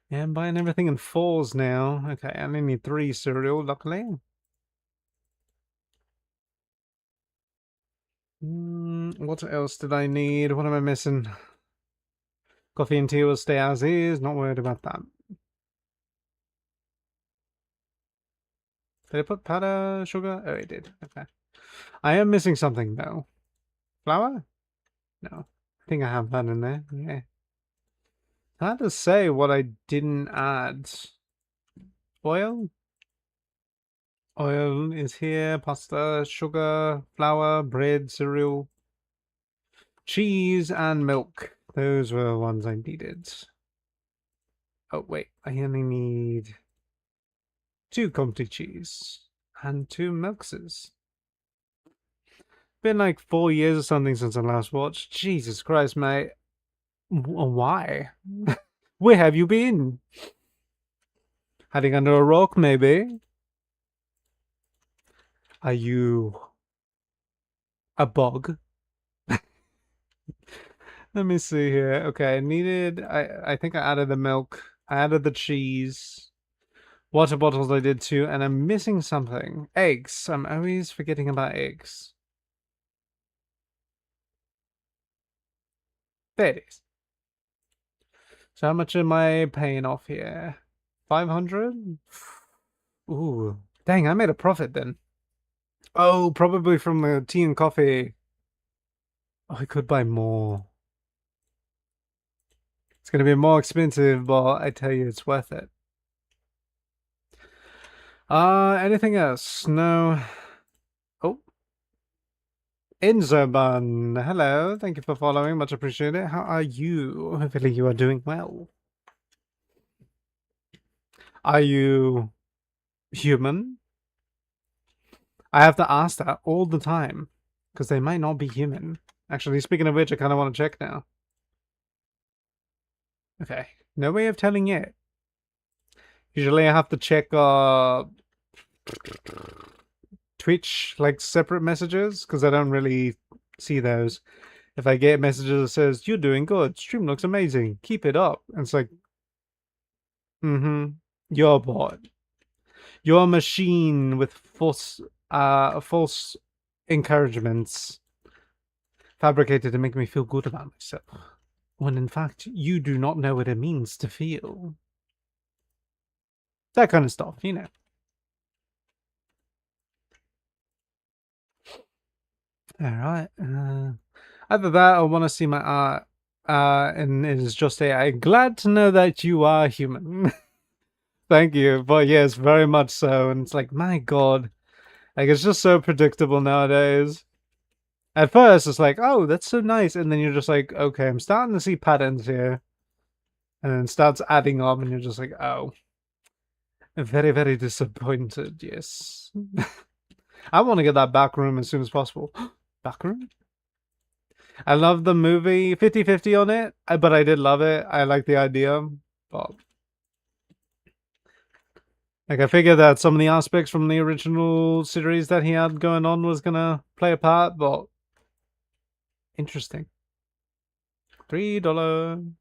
Yeah, I'm buying everything in 4s now. Okay, I only need 3 cereal, luckily. What else did I need? What am I missing? Coffee and tea will stay as is. Not worried about that. Did I put powder sugar? Oh, I did. Okay. I am missing something, though. Flour? No. I think I have that in there. Yeah. Hard to say what I didn't add. Oil? Oil is here. Pasta, sugar, flour, bread, cereal, cheese, and milk. Those were the ones I needed. Oh, wait. I only need 2 Comté cheese and 2 milkses. Been like 4 years or something since I last watched. Jesus Christ, mate. Why? Where have you been? Hiding under a rock, maybe? Are you a bug? Let me see here. Okay, I think I added the milk. I added the cheese. Water bottles I did too, and I'm missing something. Eggs. I'm always forgetting about eggs. There it is. So how much am I paying off here? 500? Ooh. Dang, I made a profit then. Oh, probably from the tea and coffee. Oh, I could buy more. It's going to be more expensive, but I tell you, it's worth it. Anything else? No. Oh. Inzoban, hello. Thank you for following. Much appreciated. How are you? Hopefully you are doing well. Are you human? I have to ask that all the time, because they might not be human. Actually, speaking of which, I kind of want to check now. Okay. No way of telling yet. Usually I have to check Twitch, like, separate messages, because I don't really see those. If I get messages that says, you're doing good, stream looks amazing, keep it up. And it's like, you're a bot. You're a machine with false encouragements fabricated to make me feel good about myself. When in fact, you do not know what it means to feel. That kind of stuff, you know. Alright. Either that or want to see my art. And it is just I'm glad to know that you are human. Thank you. But yes, very much so. And it's like, my god. Like, it's just so predictable nowadays. At first, it's like, oh, that's so nice. And then you're just like, okay, I'm starting to see patterns here. And then it starts adding up, and you're just like, oh. Very, very disappointed, yes. I want to get that back room as soon as possible. Back room? I love the movie. 50-50 on it, but I did love it. I like the idea. But like, I figured that some of the aspects from the original series that he had going on was gonna play a part, but interesting. $3.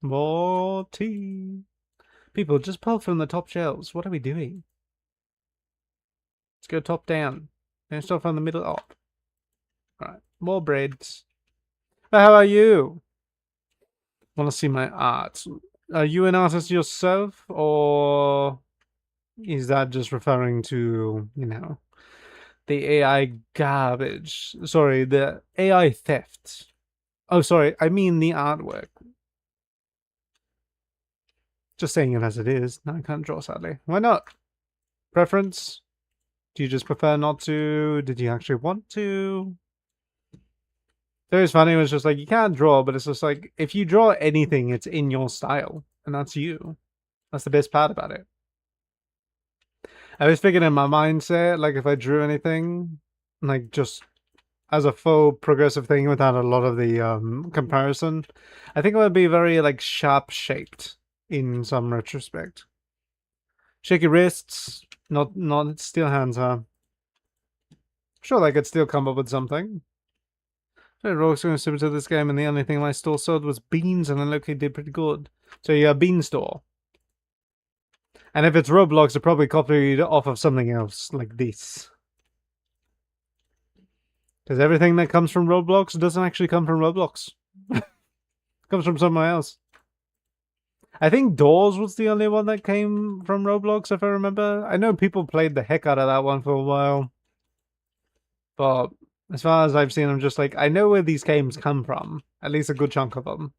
More tea. People, just pull from the top shelves. What are we doing? Let's go top down. And start from the middle up. Alright, more breads. How are you? Want to see my art? Are you an artist yourself, or is that just referring to, you know, the AI garbage? Sorry, the AI theft. Oh, sorry, I mean the artwork. Just saying it as it is. No, I can't draw, sadly. Why not? Preference? Do you just prefer not to? Did you actually want to? It was funny, it was just like, you can't draw, but it's just like, if you draw anything, it's in your style. And that's you. That's the best part about it. I was thinking in my mindset, like if I drew anything, like just as a full progressive thing without a lot of the comparison, I think it would be very like sharp shaped in some retrospect. Shaky wrists, not steel hands, huh? Sure, I could still come up with something. So Rogue's going to similar to this game, and the only thing my store sold was beans, and then Loki did pretty good. So yeah, bean store. And if it's Roblox, it probably copied off of something else, like this. Because everything that comes from Roblox doesn't actually come from Roblox. It comes from somewhere else. I think Doors was the only one that came from Roblox, if I remember. I know people played the heck out of that one for a while. But as far as I've seen, I'm just like, I know where these games come from. At least a good chunk of them.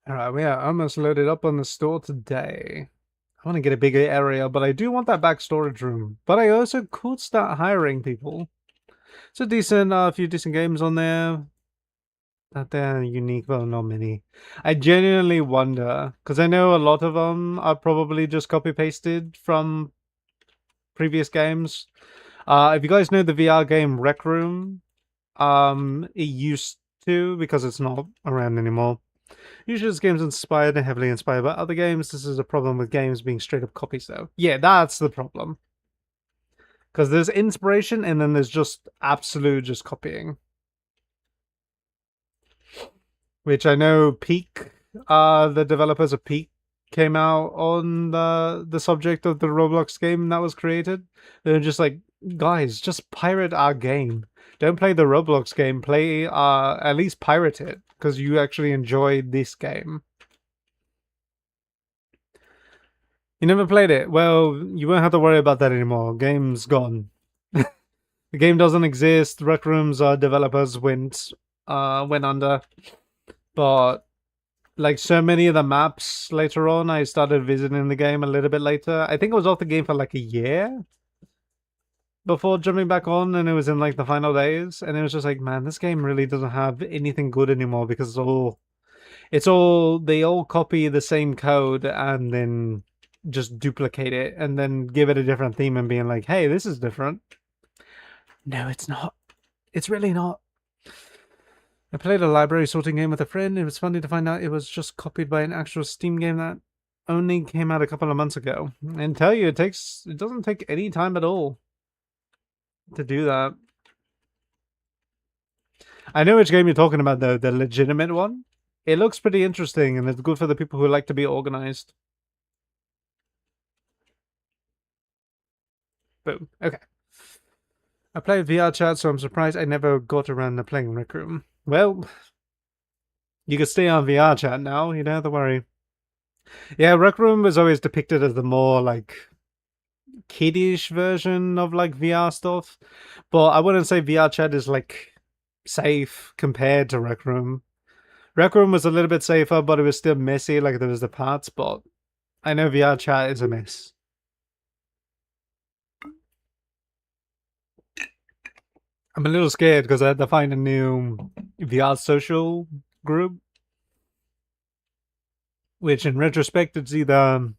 Alright, we are almost loaded up on the store today. I want to get a bigger area, but I do want that back storage room. But I also could start hiring people. It's a decent, few decent games on there. Not that unique, well, not many. I genuinely wonder, because I know a lot of them are probably just copy-pasted from previous games. If you guys know the VR game Rec Room, it used to, because it's not around anymore. Usually this game's inspired and heavily inspired by other games. This is a problem with games being straight up copies, though. Yeah, that's the problem. Because there's inspiration and then there's just absolute just copying. Which I know Peak, the developers of Peak, came out on the subject of the Roblox game that was created. They're just like, guys, just pirate our game. Don't play the Roblox game. Play, at least pirate it, because you actually enjoyed this game. You never played it? Well, you won't have to worry about that anymore. Game's gone. The game doesn't exist. Rec Room's developers went under. But like so many of the maps later on, I started visiting the game a little bit later. I think I was off the game for like a year before jumping back on, and it was in like the final days, and it was just like, man, this game really doesn't have anything good anymore because they all copy the same code and then just duplicate it and then give it a different theme and being like, hey, this is different. No, it's not. It's really not. I played a library sorting game with a friend. It was funny to find out it was just copied by an actual Steam game that only came out a couple of months ago. And tell you, it doesn't take any time at all to do that. I know which game you're talking about, though, the legitimate one. It looks pretty interesting, and it's good for the people who like to be organized. Boom. Okay. I played VR chat, so I'm surprised I never got around to playing Rec Room. Well, you can stay on VR chat now. You don't have to worry. Yeah, Rec Room was always depicted as the more, like, kiddish version of, like, VR stuff. But I wouldn't say VR chat is, like, safe compared to Rec Room. Rec Room was a little bit safer, but it was still messy, like, there was the parts, but I know VR chat is a mess. I'm a little scared because I had to find a new VR social group. Which, in retrospect, it's either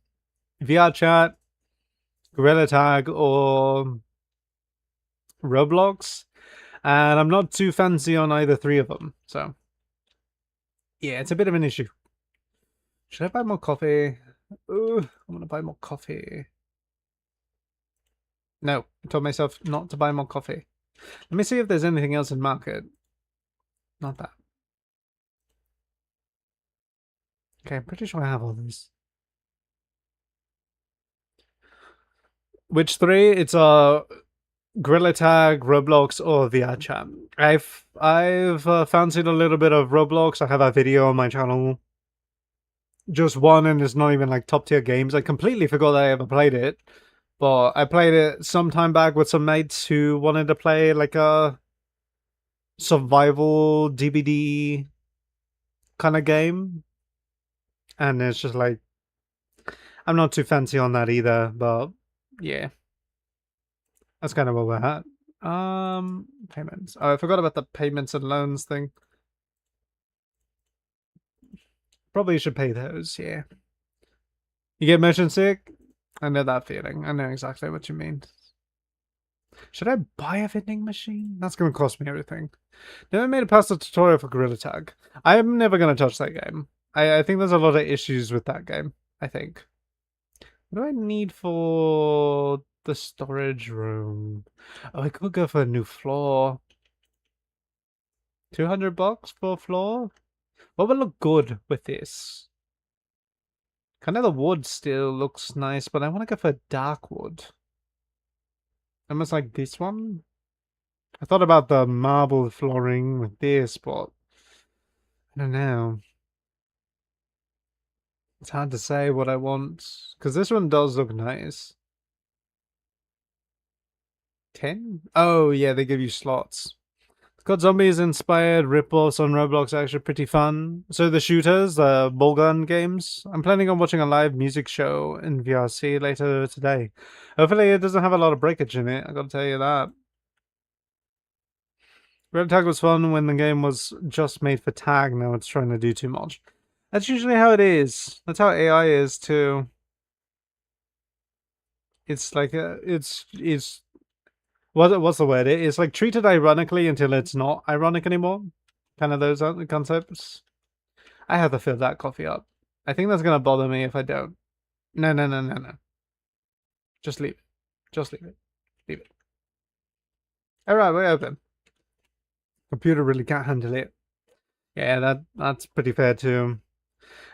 VR chat, Gorilla Tag, or Roblox. And I'm not too fancy on either three of them. So, yeah, it's a bit of an issue. Should I buy more coffee? Ooh, I'm going to buy more coffee. No, I told myself not to buy more coffee. Let me see if there's anything else in market. Not that. Okay, I'm pretty sure I have all these. Which three? It's Gorilla Tag, Roblox, or VR Chat. I've fancied a little bit of Roblox. I have a video on my channel. Just one, and it's not even like top tier games. I completely forgot that I ever played it. But I played it some time back with some mates who wanted to play like a survival DBD kind of game. And it's just like, I'm not too fancy on that either, but yeah. That's kind of where we're at. Payments. Oh, I forgot about the payments and loans thing. Probably should pay those, yeah. You get motion sick? I know that feeling. I know exactly what you mean. Should I buy a vending machine? That's going to cost me everything. Never made it past the tutorial for Gorilla Tag. I'm never going to touch that game. I think there's a lot of issues with that game, I think. What do I need for the storage room? Oh, I could go for a new floor. $200 for a floor? What would look good with this? Kind of the wood still looks nice, but I want to go for dark wood. Almost like this one. I thought about the marble flooring with this, but I don't know. It's hard to say what I want, because this one does look nice. 10? Oh, yeah, they give you slots. It's got zombies inspired ripoffs on Roblox, actually pretty fun. So the shooters, the ball gun games. I'm planning on watching a live music show in VRC later today. Hopefully it doesn't have a lot of breakage in it, I gotta tell you that. Red Tag was fun when the game was just made for tag, now it's trying to do too much. That's usually how it is. That's how AI is too. It's like it's what's the word? It's like treated ironically until it's not ironic anymore. Kind of those concepts. I have to fill that coffee up. I think that's gonna bother me if I don't. No, no, no, no, no. Just leave it. Just leave it. Leave it. Alright, we're open. Computer really can't handle it. Yeah, that's pretty fair too.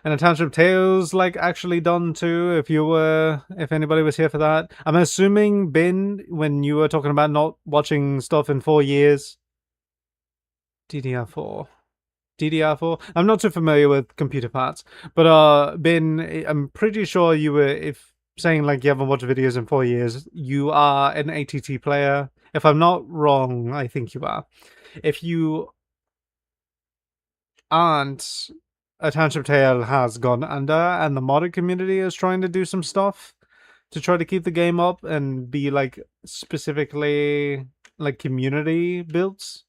And a Township Tales like actually done too, if anybody was here for that. I'm assuming, Ben, when you were talking about not watching stuff in 4 years. DDR4. DDR4? I'm not too familiar with computer parts. But Ben, I'm pretty sure you were, if saying like you haven't watched videos in 4 years, you are an ATT player. If I'm not wrong, I think you are. If you aren't, a Township Tale has gone under, and the modded community is trying to do some stuff to try to keep the game up and be like specifically like community builds.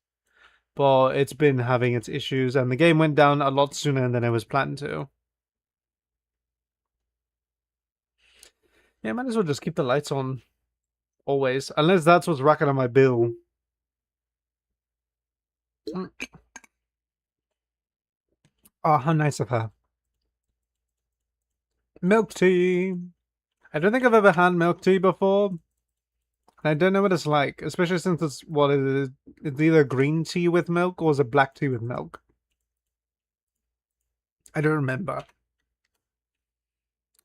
But it's been having its issues, and the game went down a lot sooner than it was planned to. Yeah, might as well just keep the lights on always, unless that's what's racking on my bill. Oh, how nice of her. Milk tea. I don't think I've ever had milk tea before. I don't know what it's like, especially since it's what it is. It's either green tea with milk or is it black tea with milk. I don't remember.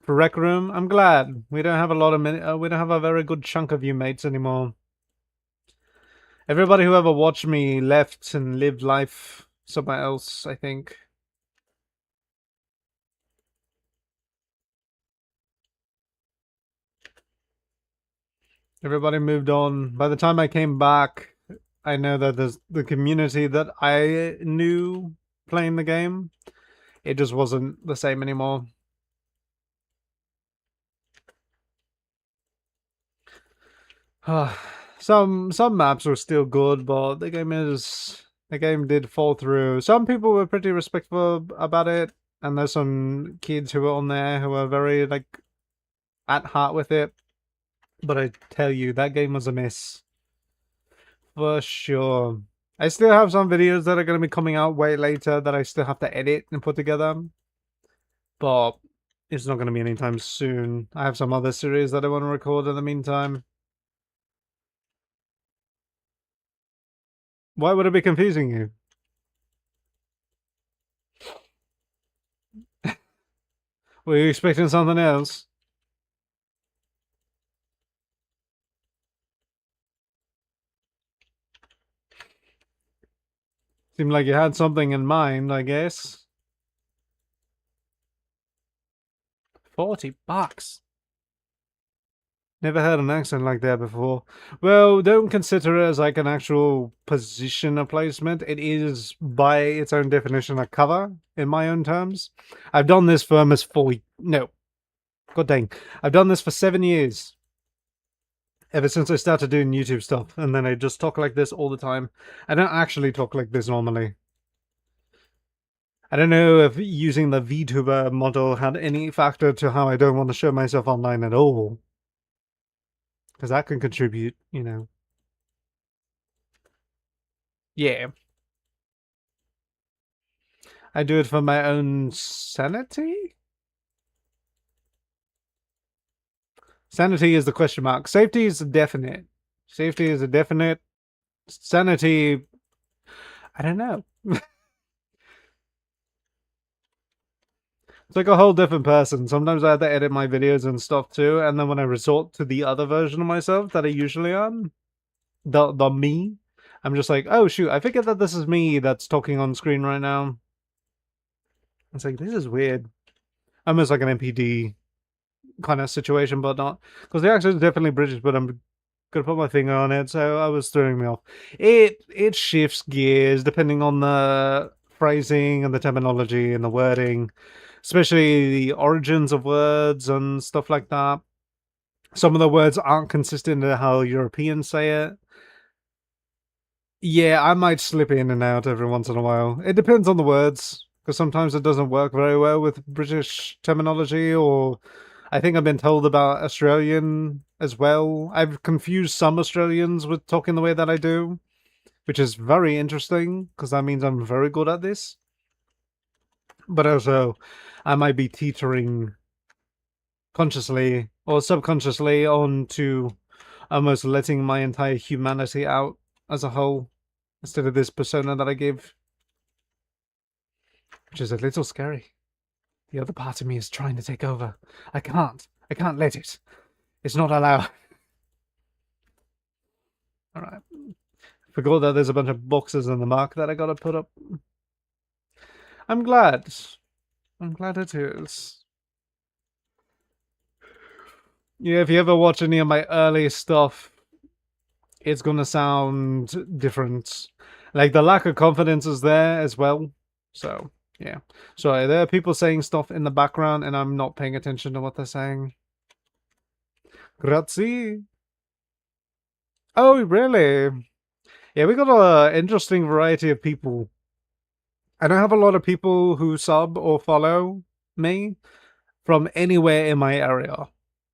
For Rec Room, I'm glad we don't have a lot of we don't have a very good chunk of you mates anymore. Everybody who ever watched me left and lived life somewhere else, I think. Everybody moved on. By the time I came back, I know that the community that I knew playing the game, it just wasn't the same anymore. Some maps were still good, but the game did fall through. Some people were pretty respectful about it, and there's some kids who were on there who were very like at heart with it. But I tell you, that game was a miss. For sure. I still have some videos that are going to be coming out way later that I still have to edit and put together. But it's not going to be anytime soon. I have some other series that I want to record in the meantime. Why would it be confusing you? Were you expecting something else? Seemed like you had something in mind, I guess. $40. Never heard an accent like that before. Well, don't consider it as like an actual position of placement. It is, by its own definition, a cover, in my own terms. I've done this for almost 4... No. God dang. I've done this for 7 years. Ever since I started doing YouTube stuff. And then I just talk like this all the time. I don't actually talk like this normally. I don't know if using the VTuber model had any factor to how I don't want to show myself online at all. Because that can contribute, you know. Yeah. I do it for my own sanity? Sanity is the question mark. Safety is a definite. Safety is a definite. Sanity, I don't know. It's like a whole different person. Sometimes I have to edit my videos and stuff too, and then when I resort to the other version of myself that I usually am, the me, I'm just like, oh shoot, I figured that this is me that's talking on screen right now. It's like, this is weird. Almost like an NPD kind of situation, but not. Because the accent is definitely British, but I'm gonna put my finger on it, so I was throwing me off. It shifts gears depending on the phrasing and the terminology and the wording, especially the origins of words and stuff like that. Some of the words aren't consistent to how Europeans say it. Yeah, I might slip in and out every once in a while. It depends on the words, because sometimes it doesn't work very well with British terminology, or I think I've been told about Australian as well. I've confused some Australians with talking the way that I do, which is very interesting, because that means I'm very good at this. But also, I might be teetering consciously or subconsciously onto almost letting my entire humanity out as a whole, instead of this persona that I give, which is a little scary. The other part of me is trying to take over. I can't let it. It's not allowed. Alright. Forgot that there's a bunch of boxes in the mark that I gotta put up. I'm glad. I'm glad it is. Yeah, if you ever watch any of my early stuff, it's gonna sound different. Like, the lack of confidence is there as well. So, yeah. Sorry, there are people saying stuff in the background and I'm not paying attention to what they're saying. Grazie. Oh, really? Yeah, we got an interesting variety of people. I don't have a lot of people who sub or follow me from anywhere in my area.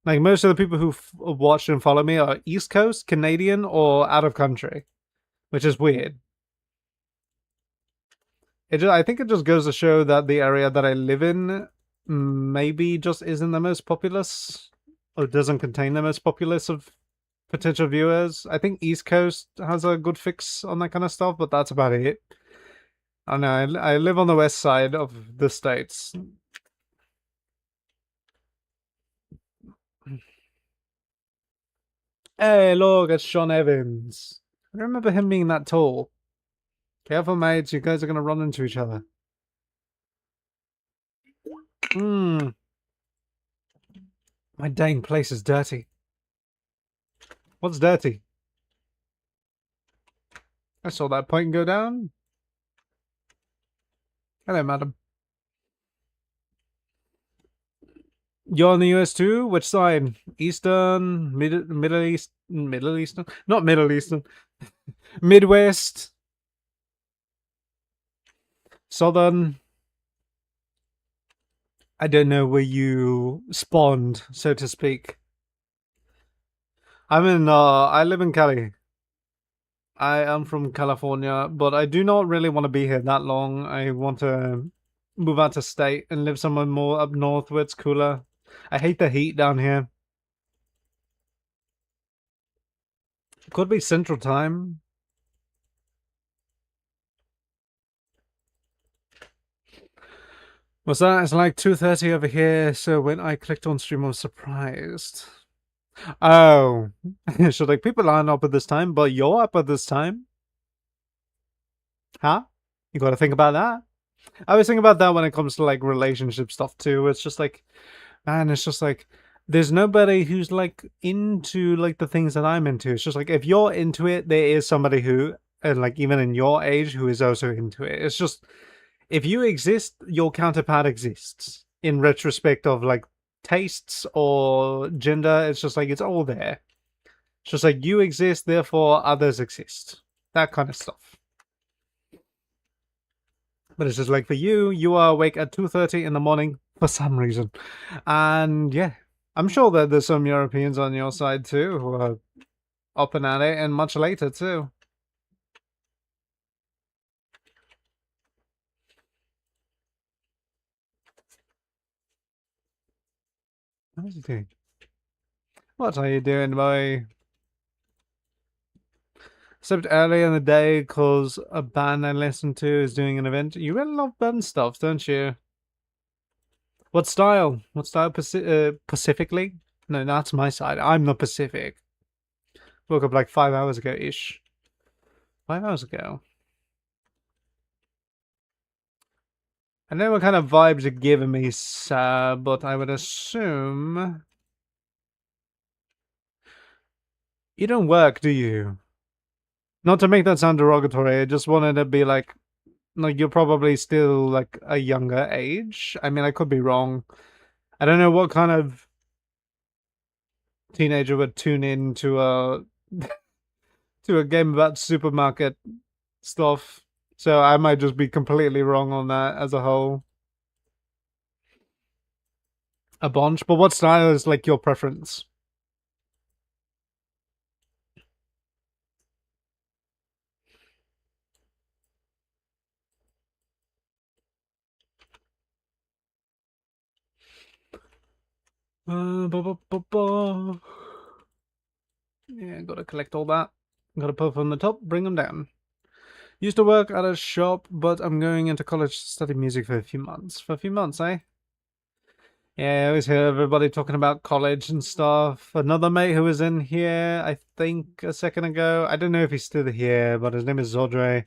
Like, most of the people who watch and follow me are East Coast, Canadian, or out of country, which is weird. I think it just goes to show that the area that I live in maybe just isn't the most populous, or doesn't contain the most populous of potential viewers. I think East Coast has a good fix on that kind of stuff, but that's about it. I don't know, I live on the west side of the States. Hey, look, it's Sean Evans. I remember him being that tall. Careful, mates, you guys are gonna run into each other. My dang place is dirty. What's dirty? I saw that point go down. Hello, madam. You're in the US too? Which side? Eastern? Middle East? Middle Eastern? Not Middle Eastern. Midwest? Southern? I don't know where you spawned, so to speak. I live in Cali. I am from California, but I do not really want to be here that long. I want to move out to state and live somewhere more up north where it's cooler. I hate the heat down here. Could be Central Time. What's that? It's like 2:30 over here, so when I clicked on stream, I was surprised. Oh. So, like, people aren't up at this time, but you're up at this time? Huh? You got to think about that. I always think about that when it comes to like relationship stuff too. It's just like, man, it's just like there's nobody who's like into like the things that I'm into. It's just like if you're into it, there is somebody who, and like even in your age, who is also into it. It's just if you exist, your counterpart exists. In retrospect of like tastes or gender, it's just like it's all there. It's just like you exist, therefore others exist. That kind of stuff. But it's just like for you, you are awake at 2:30 in the morning for some reason. And yeah, I'm sure that there's some Europeans on your side too who are up and at it and much later too. What is he doing? What are you doing, boy? Except early in the day because a band I listen to is doing an event. You really love band stuff, don't you? What style? What style Pacifically? No, that's my side. I'm the Pacific. Woke up like 5 hours ago-ish. 5 hours ago. I know what kind of vibes you're giving me, sir, but I would assume... You don't work, do you? Not to make that sound derogatory, I just wanted to be like you're probably still like a younger age. I mean, I could be wrong. I don't know what kind of teenager would tune in to a to a game about supermarket stuff. So I might just be completely wrong on that as a whole. A bunch, but what style is like your preference? Ba, ba, ba, ba. Yeah, gotta collect all that. Gotta put from the top, bring them down. Used to work at a shop, but I'm going into college to study music for a few months. For a few months, eh? Yeah, I always hear everybody talking about college and stuff. Another mate who was in here, I think, a second ago. I don't know if he's still here, but his name is Zodre.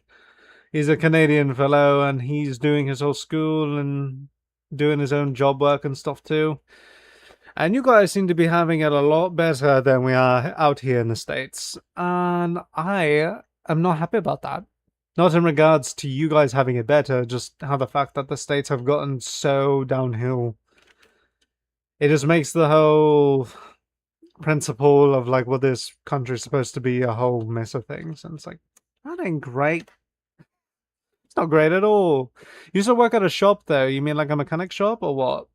He's a Canadian fellow, and he's doing his whole school and doing his own job work and stuff too. And you guys seem to be having it a lot better than we are out here in the States. And I am not happy about that. Not in regards to you guys having it better, just how the fact that the States have gotten so downhill. It just makes the whole principle of like what this country's supposed to be a whole mess of things. And it's like, that ain't great. It's not great at all. You used to work at a shop though. You mean like a mechanic shop or what?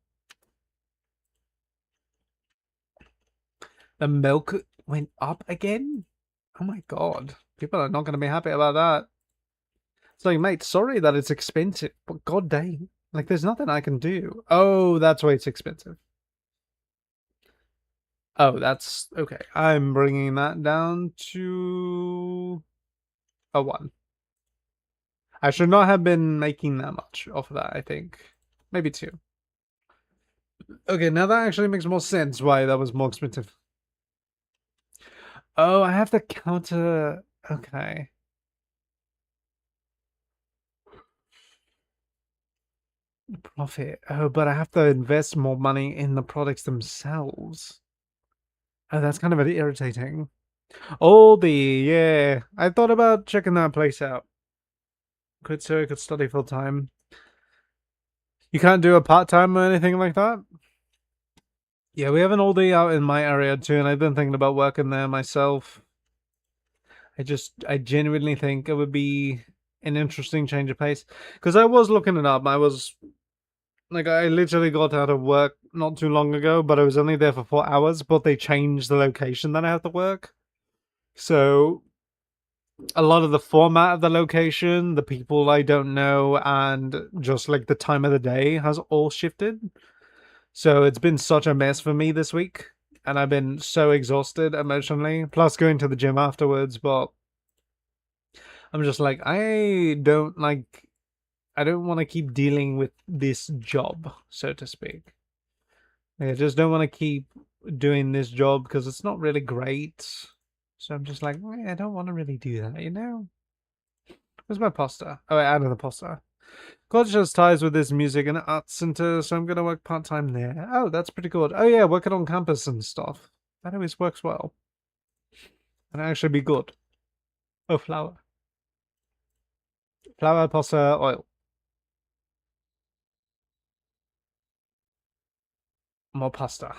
The milk went up again? Oh my god. People are not going to be happy about that. It's like, mate, sorry that it's expensive, but god dang. Like, there's nothing I can do. Oh, that's why it's expensive. Oh, that's... Okay. I'm bringing that down to... a 1. I should not have been making that much off of that, I think. Maybe 2. Okay, now that actually makes more sense why that was more expensive. Oh, I have to counter... Okay. Profit. Oh, but I have to invest more money in the products themselves. Oh, that's kind of irritating. Oldie, yeah. I thought about checking that place out. Could so I could study full time. You can't do a part time or anything like that? Yeah, we have an oldie out in my area too, and I've been thinking about working there myself. I genuinely think it would be an interesting change of pace. Because I was looking it up. I literally got out of work not too long ago, but I was only there for 4 hours, but they changed the location that I have to work. So a lot of the format of the location, the people I don't know, and just like the time of the day has all shifted. So it's been such a mess for me this week, and I've been so exhausted emotionally, plus going to the gym afterwards, but I'm just like, I don't want to keep dealing with this job, so to speak. I just don't want to keep doing this job because it's not really great. So I'm just like, I don't want to really do that, you know? Where's my pasta? Oh, I added the pasta. College has ties with this music and art center, so I'm gonna work part-time there. Oh, that's pretty good. Oh yeah, working on campus and stuff. That always works well. And actually be good. Oh, flour. Flour, pasta, oil. More pasta.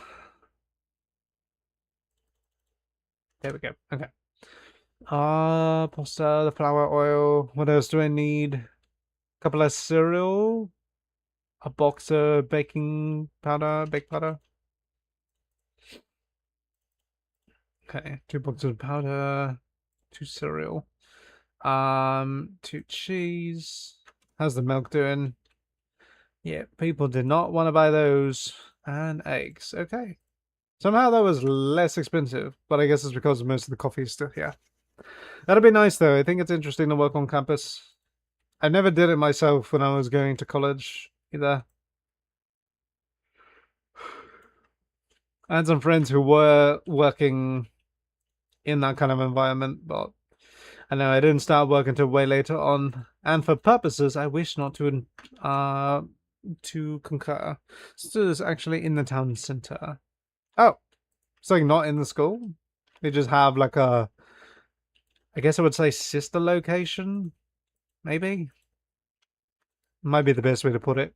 There we go. Okay. Pasta, the flour, oil. What else do I need? A couple of cereal. A box of baking powder, baked powder. Okay, 2 boxes of powder, 2 cereal. 2 cheese. How's the milk doing? Yeah, people did not want to buy those. And eggs. Okay. Somehow that was less expensive, but I guess it's because most of the coffee is still here. That'd be nice though. I think it's interesting to work on campus. I never did it myself when I was going to college either. I had some friends who were working in that kind of environment, but I know I didn't start work until way later on. And for purposes, I wish not to concur. So it's actually in the town center. Oh, it's like not in the school. They just have like a, I guess I would say sister location, maybe. Might be the best way to put it.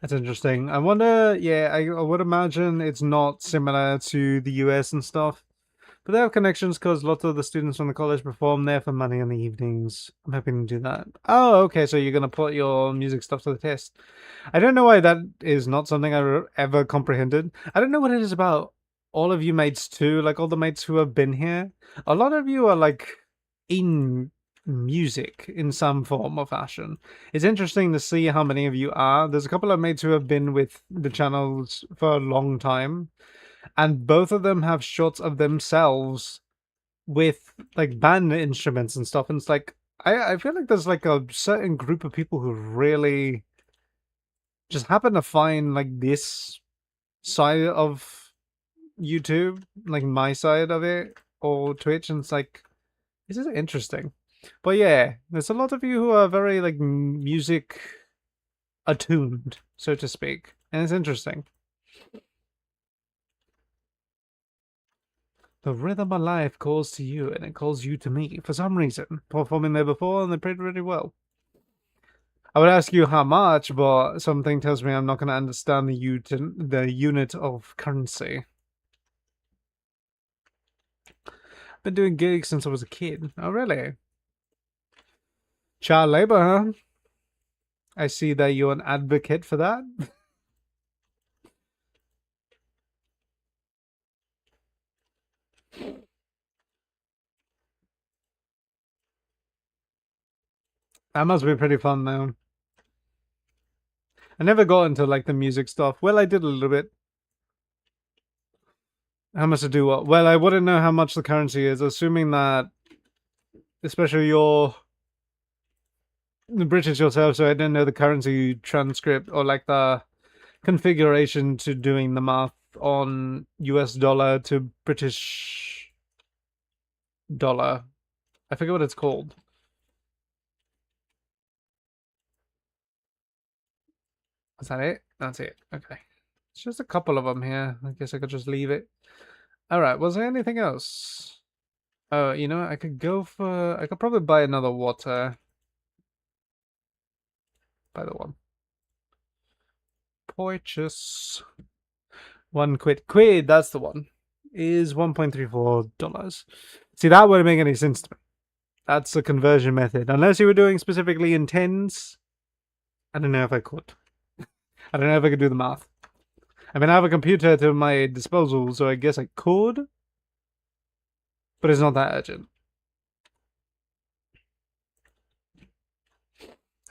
That's interesting. I wonder, yeah, I would imagine it's not similar to the US and stuff. But they have connections because lots of the students from the college perform there for money in the evenings. I'm hoping to do that. Oh, okay, so you're going to put your music stuff to the test. I don't know why that is not something I ever comprehended. I don't know what it is about all of you mates too, like all the mates who have been here. A lot of you are like in music in some form or fashion. It's interesting to see how many of you are. There's a couple of mates who have been with the channels for a long time, and both of them have shots of themselves with like band instruments and stuff. And it's like I feel like there's like a certain group of people who really just happen to find like this side of YouTube, like my side of it, or Twitch, and it's like, this is interesting. But yeah, there's a lot of you who are very like music attuned, so to speak, and it's interesting. The rhythm of life calls to you, and it calls you to me for some reason. Performing there before, and they played really well. I would ask you how much, but something tells me I'm not going to understand the unit of currency. Been doing gigs since I was a kid. Oh, really? Child labor, huh? I see that you're an advocate for that. That must be pretty fun, though. I never got into, like, the music stuff. Well, I did a little bit. How much to do what? Well, I wouldn't know how much the currency is, assuming that, especially you're the British yourself, so I didn't know the currency transcript or, like, the configuration to doing the math on US dollar to British dollar. I forget what it's called. Is that it? That's it. Okay. It's just a couple of them here. I guess I could just leave it. Alright, was there anything else? Oh, you know what? I could go for... I could probably buy another water. Buy the one. Purchase. £1. That's the one. Is $1.34. See, that wouldn't make any sense to me. That's a conversion method. Unless you were doing specifically in tens. I don't know if I could. I don't know if I could do the math. I mean, I have a computer to my disposal, so I guess I could. But it's not that urgent.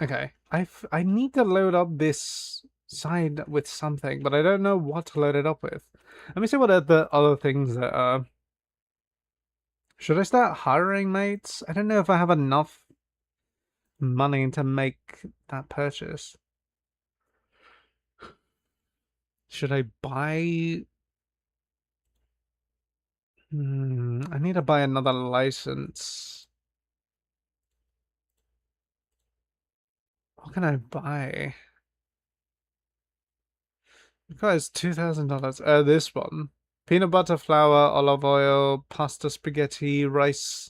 Okay. I need to load up this side with something, but I don't know what to load it up with. Let me see what are the other things that are... Should I start hiring mates? I don't know if I have enough. money to make that purchase. Should I buy? I need to buy another license. What can I buy? Guys, $2,000. This one. Peanut butter, flour, olive oil, pasta, spaghetti, rice,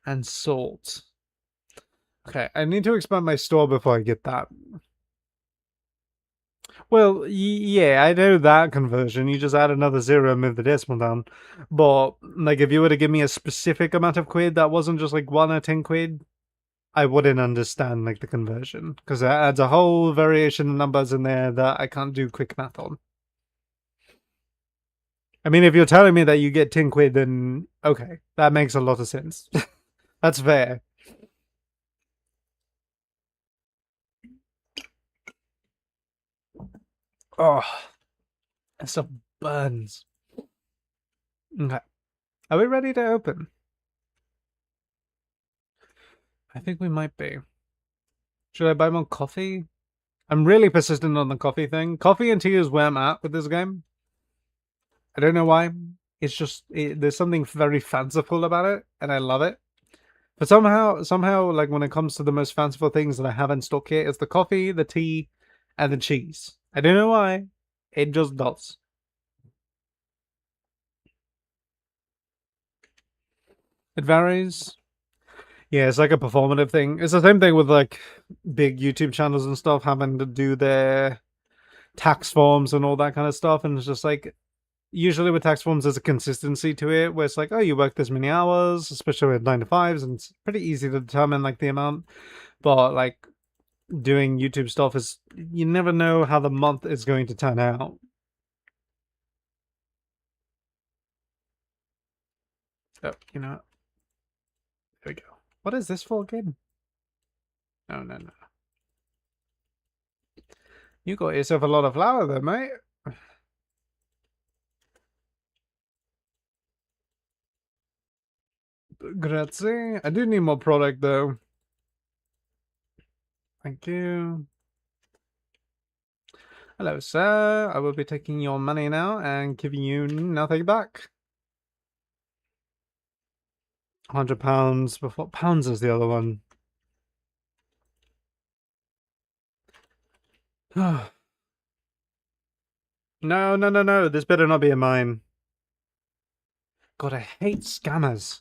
and salt. Okay, I need to expand my store before I get that. Well, yeah, I know that conversion. You just add another zero and move the decimal down. But, like, if you were to give me a specific amount of quid that wasn't just, like, 1 or 10 quid, I wouldn't understand, like, the conversion. Because it adds a whole variation of numbers in there that I can't do quick math on. I mean, if you're telling me that you get 10 quid, then okay, that makes a lot of sense. That's fair. Oh, that stuff burns. Okay. Are we ready to open? I think we might be. Should I buy more coffee? I'm really persistent on the coffee thing. Coffee and tea is where I'm at with this game. I don't know why. It's just, there's something very fanciful about it, and I love it. But somehow, like when it comes to the most fanciful things that I have in stock here, it's the coffee, the tea, and the cheese. I don't know why. It just does. It varies. Yeah, it's like a performative thing. It's the same thing with like big YouTube channels and stuff having to do their tax forms and all that kind of stuff. And it's just like, usually with tax forms, there's a consistency to it where it's like, oh, you work this many hours, especially with 9 to 5s, and it's pretty easy to determine like the amount. But like doing YouTube stuff is, you never know how the month is going to turn out. Oh, you know, there we go. What is this for again? No. You got yourself a lot of flour there, mate. Grazie. I do need more product though. Thank you. Hello, sir. I will be taking your money now and giving you nothing back. £100 before. Pounds is the other one. No. This better not be a mine. God, I hate scammers.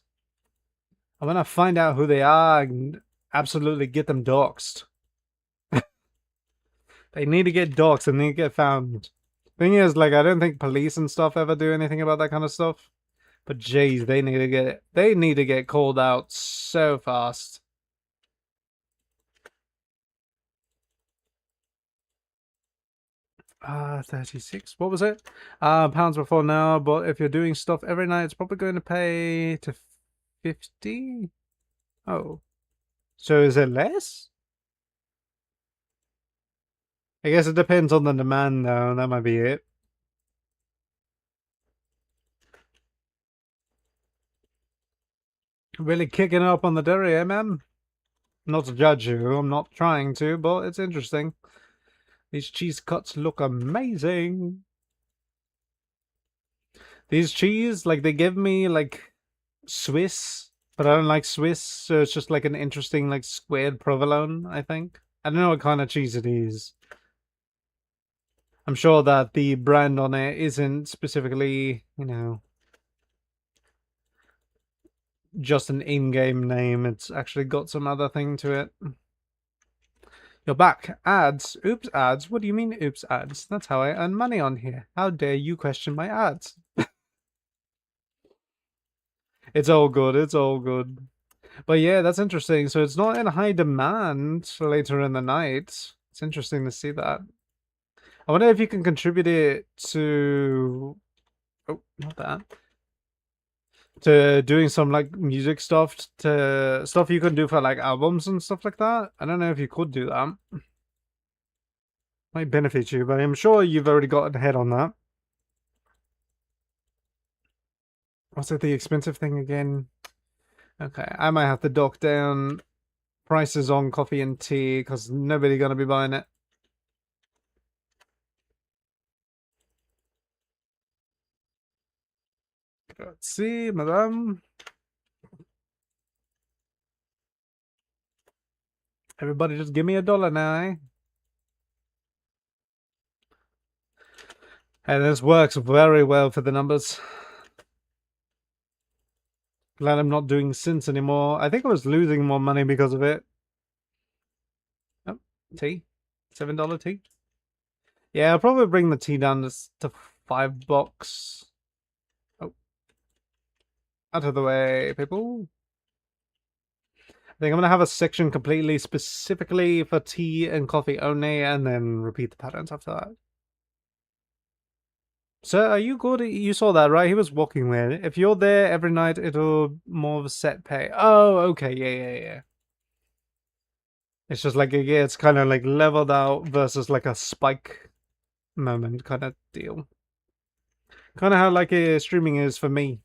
I want to find out who they are and absolutely get them doxxed. They need to get doxxed and need to get found. Thing is, like, I don't think police and stuff ever do anything about that kind of stuff. But geez, they need to get called out so fast. 36. What was it? Pounds before now, but if you're doing stuff every night, it's probably going to pay to 50. Oh. So is it less? I guess it depends on the demand though, that might be it. Really kicking up on the dairy, eh, man? Not to judge you, I'm not trying to, but it's interesting. These cheese cuts look amazing. These cheese, like, they give me, like, Swiss, but I don't like Swiss, so it's just, like, an interesting, like, squared provolone, I think. I don't know what kind of cheese it is. I'm sure that the brand on it isn't specifically, you know, just an in-game name. It's actually got some other thing to it. You're back. Ads. Oops, ads. What do you mean, oops, ads? That's how I earn money on here. How dare you question my ads? It's all good. It's all good. But yeah, that's interesting. So it's not in high demand later in the night. It's interesting to see that. I wonder if you can contribute it to... Oh, not that. To doing some like music stuff, to stuff you can do for like albums and stuff like that. I don't know if you could do that. Might benefit you, but I'm sure you've already got ahead on that. What's it, the expensive thing again? Okay, I might have to dock down prices on coffee and tea because nobody gonna be buying it. Let's see, madame. Everybody just give me $1 now, eh? And this works very well for the numbers. Glad I'm not doing cents anymore. I think I was losing more money because of it. Oh, tea. $7 tea. Yeah, I'll probably bring the tea down to $5. Oh. Out of the way, people. I think I'm going to have a section completely specifically for tea and coffee only, and then repeat the patterns after that. Sir, are you good? You saw that, right? He was walking there. If you're there every night, it'll more of a set pay. Oh, okay. Yeah. It's just like, yeah, it's kind of like leveled out versus like a spike moment kind of deal. Kind of how like streaming is for me.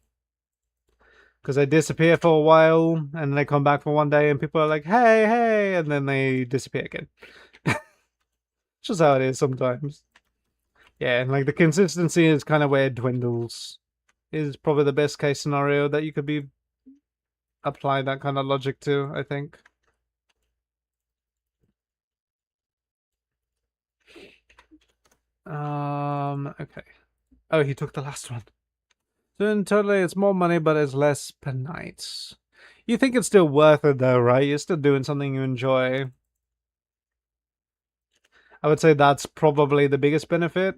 Because I disappear for a while, and then I come back for one day, and people are like, hey, and then they disappear again. It's just how it is sometimes. Yeah, and like the consistency is kind of where it dwindles. Is probably the best case scenario that you could be apply that kind of logic to, I think. Okay. Oh, he took the last one. So in totally, it's more money, but it's less per night. You think it's still worth it though, right? You're still doing something you enjoy. I would say that's probably the biggest benefit.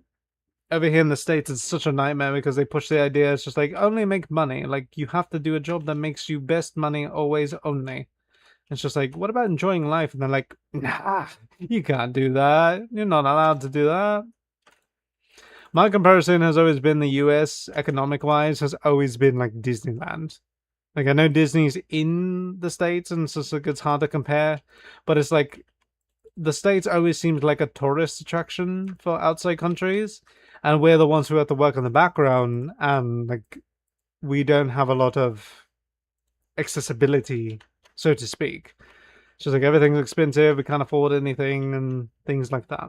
Over here in the States, it's such a nightmare because they push the idea, it's just like, only make money. Like, you have to do a job that makes you best money always only. It's just like, what about enjoying life? And they're like, nah, you can't do that. You're not allowed to do that. My comparison has always been the US, economic-wise, has always been like Disneyland. Like, I know Disney's in the States, and so it's hard to compare, but it's like, the States always seems like a tourist attraction for outside countries, and we're the ones who have to work in the background, and like, we don't have a lot of accessibility, so to speak. It's just like everything's expensive, we can't afford anything, and things like that.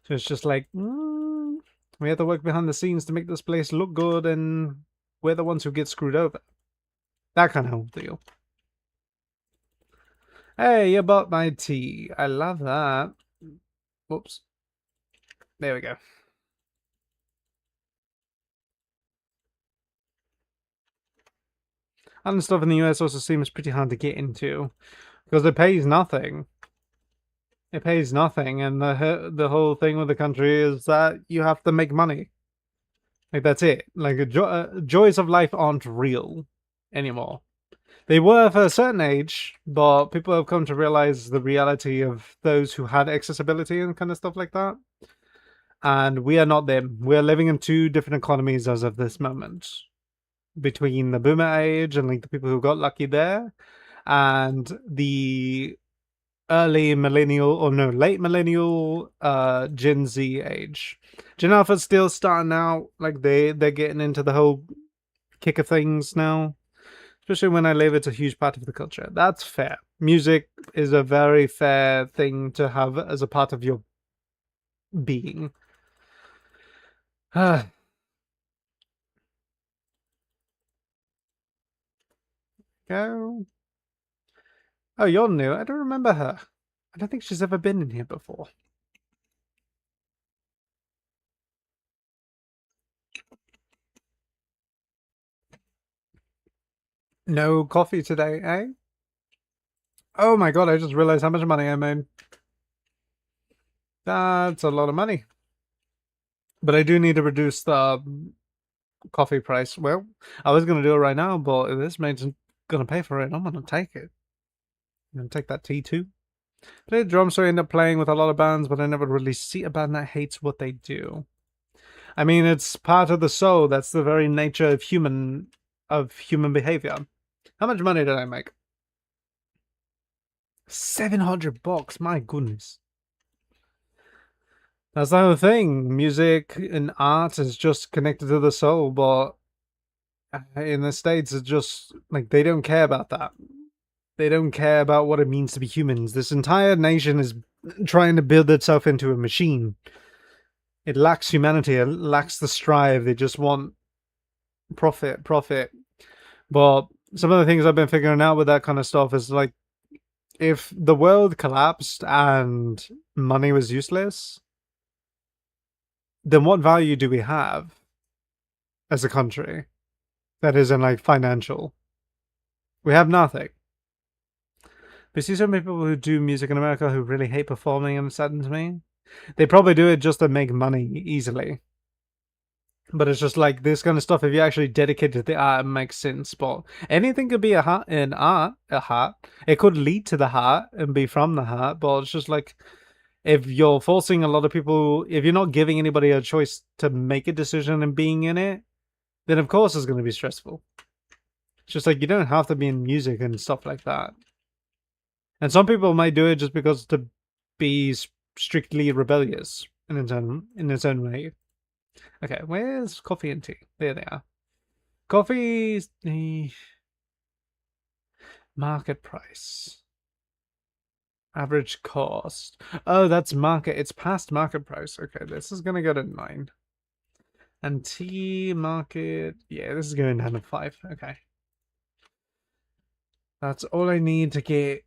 So it's just like, we have to work behind the scenes to make this place look good, and we're the ones who get screwed over. That kind of deal. Hey, you bought my tea. I love that. Whoops. There we go. And stuff in the US also seems pretty hard to get into because it pays nothing. It pays nothing, and the whole thing with the country is that you have to make money. Like, that's it. Like, joys of life aren't real anymore. They were for a certain age, but people have come to realize the reality of those who had accessibility and kind of stuff like that. And we are not them. We are living in two different economies as of this moment. Between the boomer age and like the people who got lucky there, and the early millennial, or no, late millennial, Gen Z age. Gen Alpha's still starting out, like they're getting into the whole kick of things now. Especially when I live, it's a huge part of the culture. That's fair. Music is a very fair thing to have as a part of your being. Go. Oh, you're new. I don't remember her. I don't think she's ever been in here before. No coffee today, eh? Oh my god, I just realized how much money I made. That's a lot of money. But I do need to reduce the coffee price. Well, I was going to do it right now, but if this mate's going to pay for it, I'm going to take it. I'm going to take that tea too. Played drums, so I end up playing with a lot of bands, but I never really see a band that hates what they do. I mean, it's part of the soul. That's the very nature of human behavior. How much money did I make? $700, my goodness. That's the whole thing. Music and art is just connected to the soul, but In the States, it's just like they don't care about that. They don't care about what it means to be humans. This entire nation is trying to build itself into a machine. It lacks humanity. It lacks the strive. They just want profit, profit. But some of the things I've been figuring out with that kind of stuff is like, if the world collapsed and money was useless, then what value do we have as a country that isn't like financial? We have nothing. But see so many people who do music in America who really hate performing, and it saddens me. They probably do it just to make money easily. But it's just like this kind of stuff, if you actually dedicate to the art, it makes sense. But anything could be a heart in art, a heart. It could lead to the heart and be from the heart, but it's just like, if you're forcing a lot of people, if you're not giving anybody a choice to make a decision and being in it, then of course it's going to be stressful. It's just like, you don't have to be in music and stuff like that. And some people might do it just because to be strictly rebellious in its own way. Okay, where's coffee and tea? There they are. Coffee's the market price. Average cost. Oh, that's market. It's past market price. Okay, this is gonna go to 9. And tea market. Yeah, this is going down to 5. Okay. That's all I need to get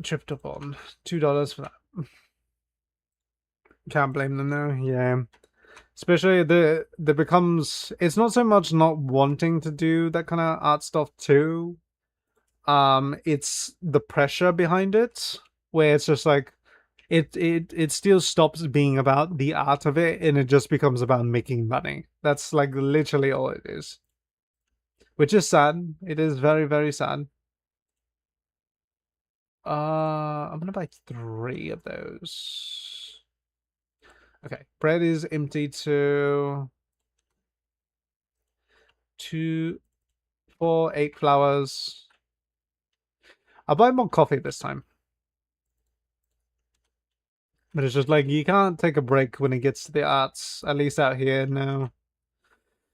tripped up on. $2 for that. Can't blame them though. Yeah. Especially the becomes, it's not so much not wanting to do that kind of art stuff too. It's the pressure behind it, where it's just like it still stops being about the art of it and it just becomes about making money. That's like literally all it is. Which is sad. It is very, very sad. I'm gonna buy 3 of those. Okay, bread is empty too. 2, 4, 8 flowers. I'll buy more coffee this time. But it's just like, you can't take a break when it gets to the arts, at least out here, no.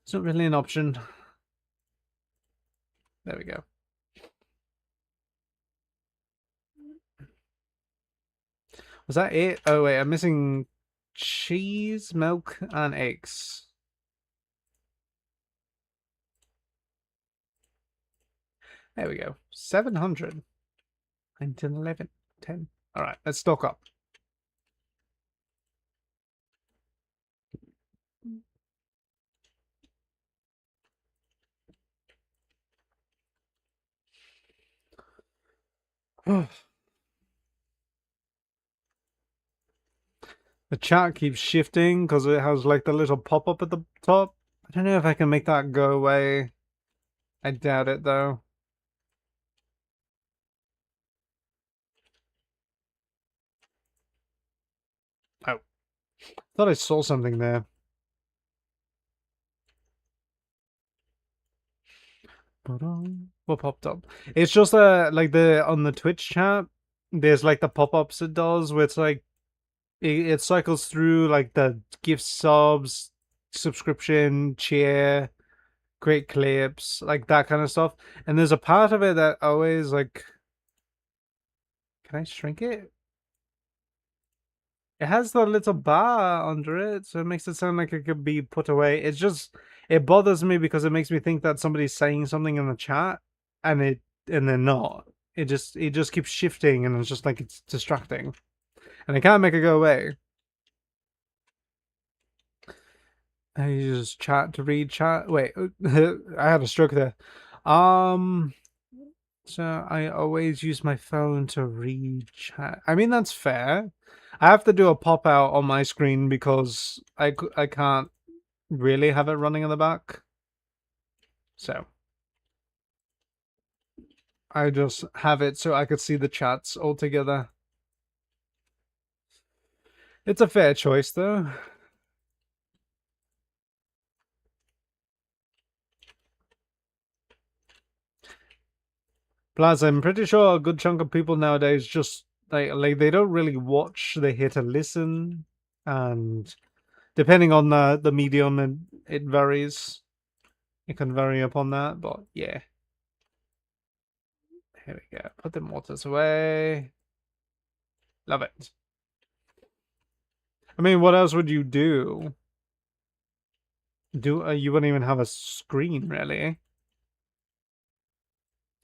It's not really an option. There we go. Was that it? Oh wait, I'm missing cheese, milk, and eggs. There we go. 700. 19, 11, 10. Alright, let's stock up. The chat keeps shifting because it has like the little pop-up at the top. I don't know if I can make that go away. I doubt it though. Oh. Thought I saw something there. What popped up? It's just like on the Twitch chat, there's like the pop-ups it does where it's like it cycles through like the gift subs, subscription, cheer, great clips, like that kind of stuff. And there's a part of it that always like, can I shrink it? It has the little bar under it, so it makes it sound like it could be put away. It's just, it bothers me because it makes me think that somebody's saying something in the chat and they're not. It just keeps shifting and it's just like, it's distracting. And I can't make it go away. I use chat to read chat. Wait, I had a stroke there. So I always use my phone to read chat. I mean, that's fair. I have to do a pop out on my screen because I can't really have it running in the back. So I just have it so I could see the chats all together. It's a fair choice though. Plus, I'm pretty sure a good chunk of people nowadays just like they don't really watch, they're here to listen, and depending on the medium, it varies. It can vary upon that, but yeah. Here we go. Put the mortars away. Love it. I mean, what else would you do? You wouldn't even have a screen, really.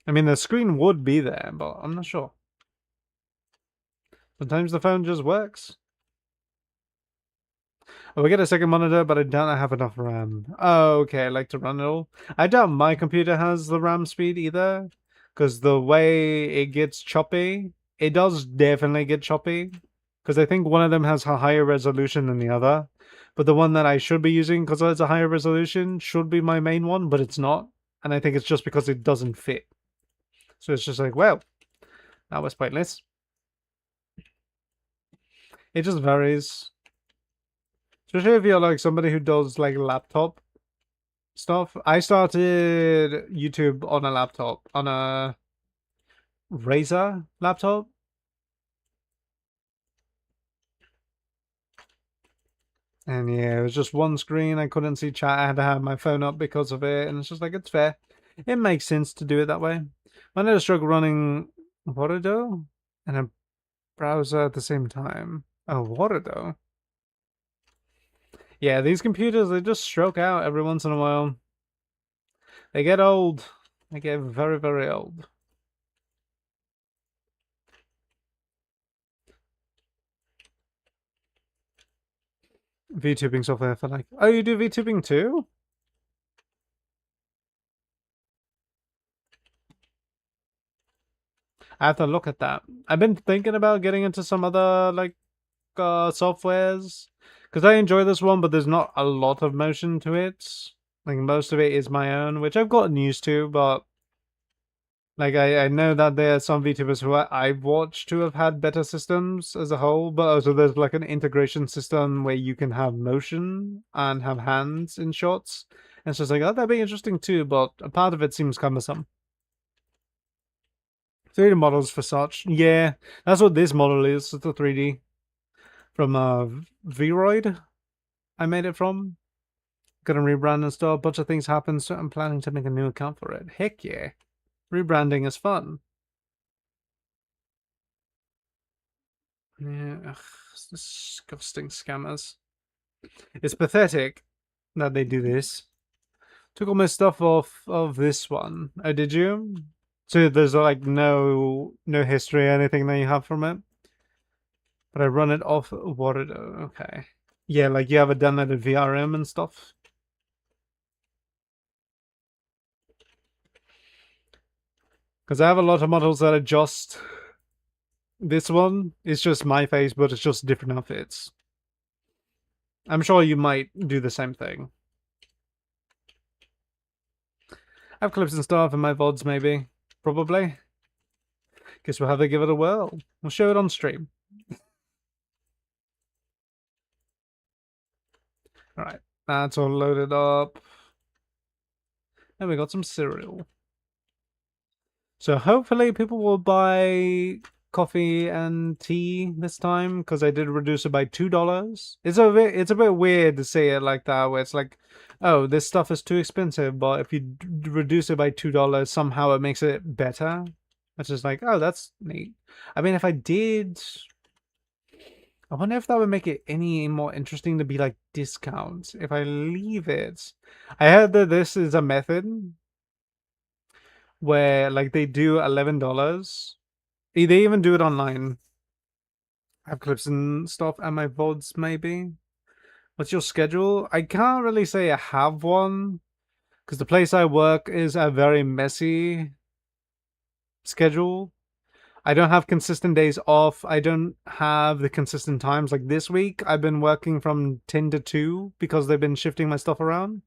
I mean, the screen would be there, but I'm not sure. Sometimes the phone just works. Oh, we get a second monitor, but I don't have enough RAM. Oh, okay, I like to run it all. I doubt my computer has the RAM speed either, because the way it gets choppy, it does definitely get choppy, because I think one of them has a higher resolution than the other. But the one that I should be using, because it's a higher resolution, should be my main one, but it's not. And I think it's just because it doesn't fit. So it's just like, well, that was pointless. It just varies. Especially if you're like somebody who does like laptop stuff. I started YouTube on a laptop, on a Razer laptop. And yeah, it was just one screen. I couldn't see chat. I had to have my phone up because of it. And it's just like, it's fair. It makes sense to do it that way. I had a struggle running Waterdo and a browser at the same time. Oh, Waterdo. Yeah, these computers, they just stroke out every once in a while. They get old. They get very, very old. VTubing software for like... Oh, you do VTubing too? I have to look at that. I've been thinking about getting into some other, like, softwares. Because I enjoy this one, but there's not a lot of motion to it. Like, most of it is my own, which I've gotten used to, but... Like, I know that there are some VTubers who I've watched who have had better systems as a whole, but also there's like an integration system where you can have motion and have hands in shots. And it's just like, oh, that'd be interesting too, but a part of it seems cumbersome. 3D models for such. Yeah, that's what this model is. It's a 3D. From Vroid, I made it from. Gonna rebrand and stuff. A bunch of things happen, so I'm planning to make a new account for it. Heck yeah. Rebranding is fun. Yeah, ugh, disgusting scammers. It's pathetic that they do this. Took all my stuff off of this one. Oh, did you? So there's like no history or anything that you have from it? But I run it off Waterdo. Okay. Yeah, like you have it downloaded VRM and stuff. Because I have a lot of models that are just... This one is just my face, but it's just different outfits. I'm sure you might do the same thing. I have clips and stuff in my VODs, maybe. Probably. Guess we'll have to give it a whirl. We'll show it on stream. Alright, that's all loaded up. And we got some cereal. So hopefully people will buy coffee and tea this time, because I did reduce it by $2. It's a bit weird to say it like that, where it's like, oh, this stuff is too expensive, but if you reduce it by $2, somehow it makes it better. It's just like, oh, that's neat. I mean, if I did, I wonder if that would make it any more interesting to be like discounts if I leave it. I heard that this is a method where like they do $11. They even do it online. I have clips and stuff and my VODs maybe. What's your schedule? I can't really say I have one, because the place I work is a very messy schedule. I don't have consistent days off. I don't have the consistent times. Like this week, I've been working from 10 to 2 because they've been shifting my stuff around.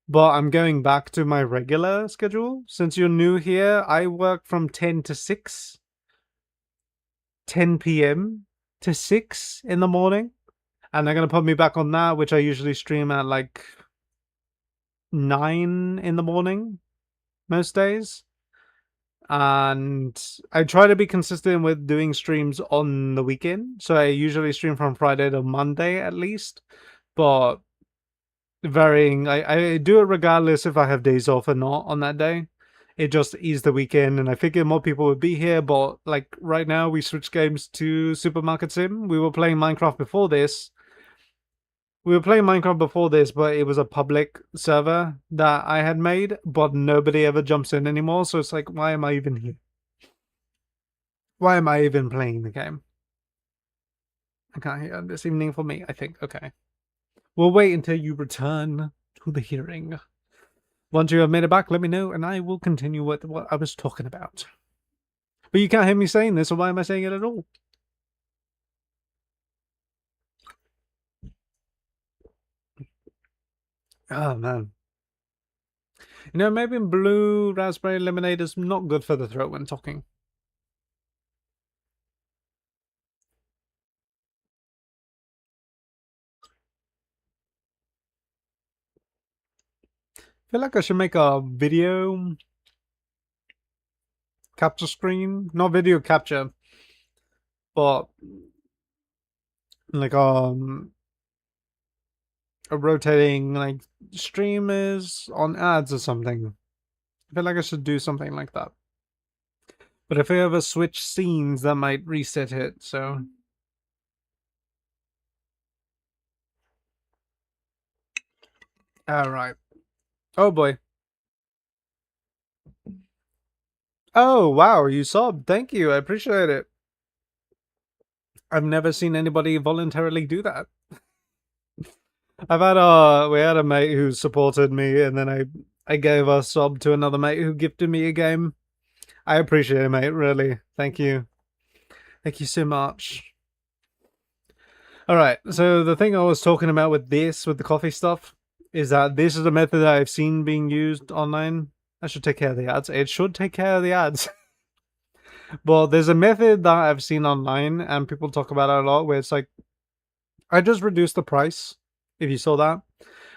But I'm going back to my regular schedule. Since you're new here, I work from 10 to 6. 10 p.m. to 6 in the morning. And they're going to put me back on that, which I usually stream at like 9 in the morning most days. And I try to be consistent with doing streams on the weekend. So I usually stream from Friday to Monday at least. But varying. I do it regardless if I have days off or not on that day. It just is the weekend, and I figured more people would be here. But like right now, we switched games to Supermarket Sim. We were playing Minecraft before this. But it was a public server that I had made, but nobody ever jumps in anymore. So it's like, why am I even here? Why am I even playing the game? I can't hear this evening for me, I think. Okay. We'll wait until you return to the hearing. Once you have made it back, let me know, and I will continue with what I was talking about. But you can't hear me saying this, so why am I saying it at all? Oh, man. You know, maybe blue raspberry lemonade is not good for the throat when talking. I feel like I should make a video capture screen. Not video capture, but like a rotating like streamers on ads or something. I feel like I should do something like that. But if I ever switch scenes, that might reset it, so... Alright. Oh boy. Oh, wow, you subbed. Thank you, I appreciate it. I've never seen anybody voluntarily do that. We had a mate who supported me, and then I gave a sub to another mate who gifted me a game. I appreciate it, mate, really. Thank you. Thank you so much. Alright, so the thing I was talking about with the coffee stuff, is that this is a method that I've seen being used online. I should take care of the ads. It should take care of the ads. But there's a method that I've seen online, and people talk about it a lot, where it's like, I just reduced the price, if you saw that.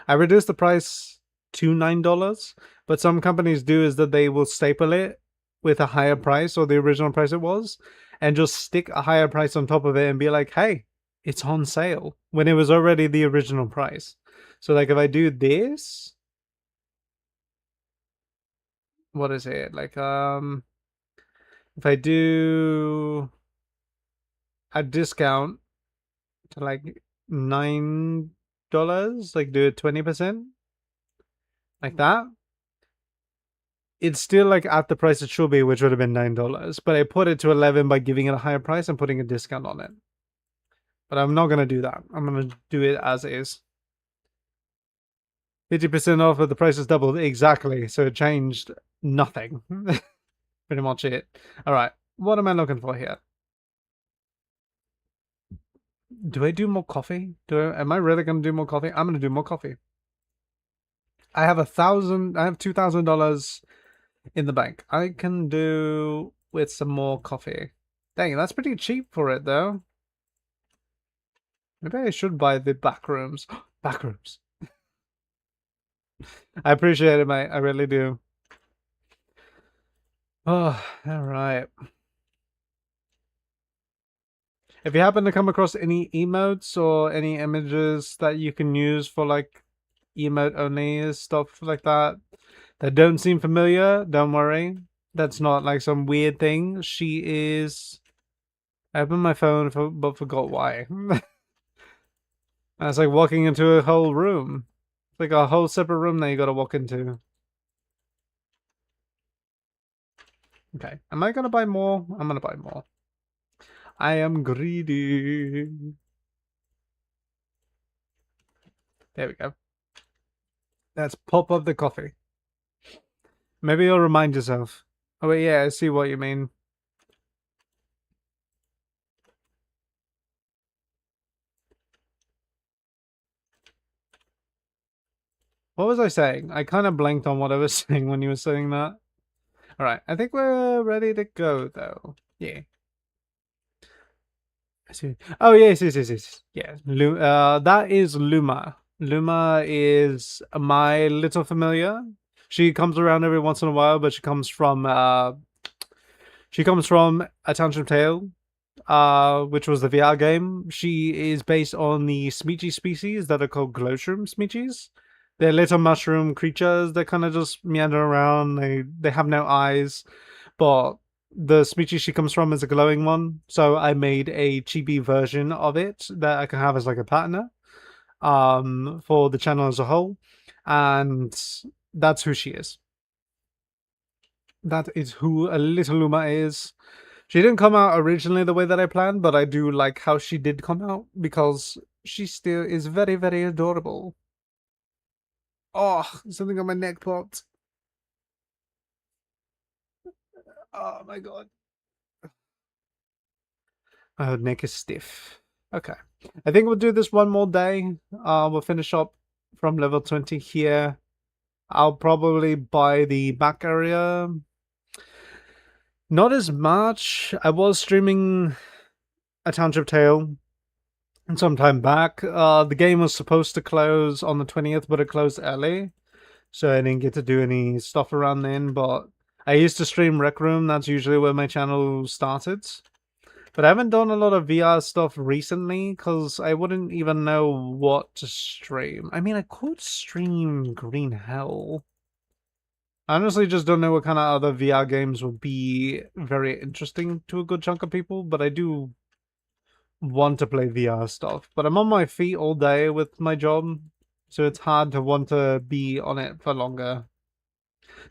I reduced the price to $9, but some companies do is that they will staple it with a higher price, or the original price it was, and just stick a higher price on top of it and be like, hey, it's on sale, when it was already the original price. So like if I do this, what is it? Like if I do a discount to like $9, like do it 20%, like that, it's still like at the price it should be, which would have been $9. But I put it to 11 by giving it a higher price and putting a discount on it. But I'm not gonna do that. I'm gonna do it as is. 50% off, but the price is doubled. Exactly. So it changed nothing. Pretty much it. Alright. What am I looking for here? Do I do more coffee? Am I really gonna do more coffee? I'm gonna do more coffee. I have $2,000 in the bank. I can do with some more coffee. Dang, that's pretty cheap for it though. Maybe I should buy the back rooms. Back rooms. I appreciate it, mate. I really do. Oh, alright. If you happen to come across any emotes or any images that you can use for like emote only stuff like that don't seem familiar, don't worry. That's not like some weird thing. She is... I opened my phone but forgot why. It's like walking into a whole room. It's like a whole separate room that you gotta walk into. Okay. Am I gonna buy more? I'm gonna buy more. I am greedy. There we go. Let's pop up the coffee. Maybe you'll remind yourself. Oh wait, yeah, I see what you mean. What was I saying? I kind of blanked on what I was saying when you were saying that. Alright, I think we're ready to go, though. Yeah. I see. Oh, yes. Yeah, that is Luma. Luma is my little familiar. She comes around every once in a while, but she comes from A Tantrum Tale, which was the VR game. She is based on the Smeechy species that are called Glowshroom Smeechies. They're little mushroom creatures that kind of just meander around. They have no eyes, but the species she comes from is a glowing one. So I made a chibi version of it that I can have as like a partner for the channel as a whole, and that's who she is. That is who a Little Luma is. She didn't come out originally the way that I planned, but I do like how she did come out because she still is very, very adorable. Oh, something on my neck popped. Oh my god. Oh, neck is stiff. Okay. I think we'll do this one more day. We'll finish up from level 20 here. I'll probably buy the back area. Not as much. I was streaming A Township Tale some time back. The game was supposed to close on the 20th, but it closed early. So I didn't get to do any stuff around then, but I used to stream Rec Room. That's usually where my channel started. But I haven't done a lot of VR stuff recently because I wouldn't even know what to stream. I mean, I could stream Green Hell. I honestly just don't know what kind of other VR games would be very interesting to a good chunk of people, but I do want to play VR stuff. But I'm on my feet all day with my job, so it's hard to want to be on it for longer.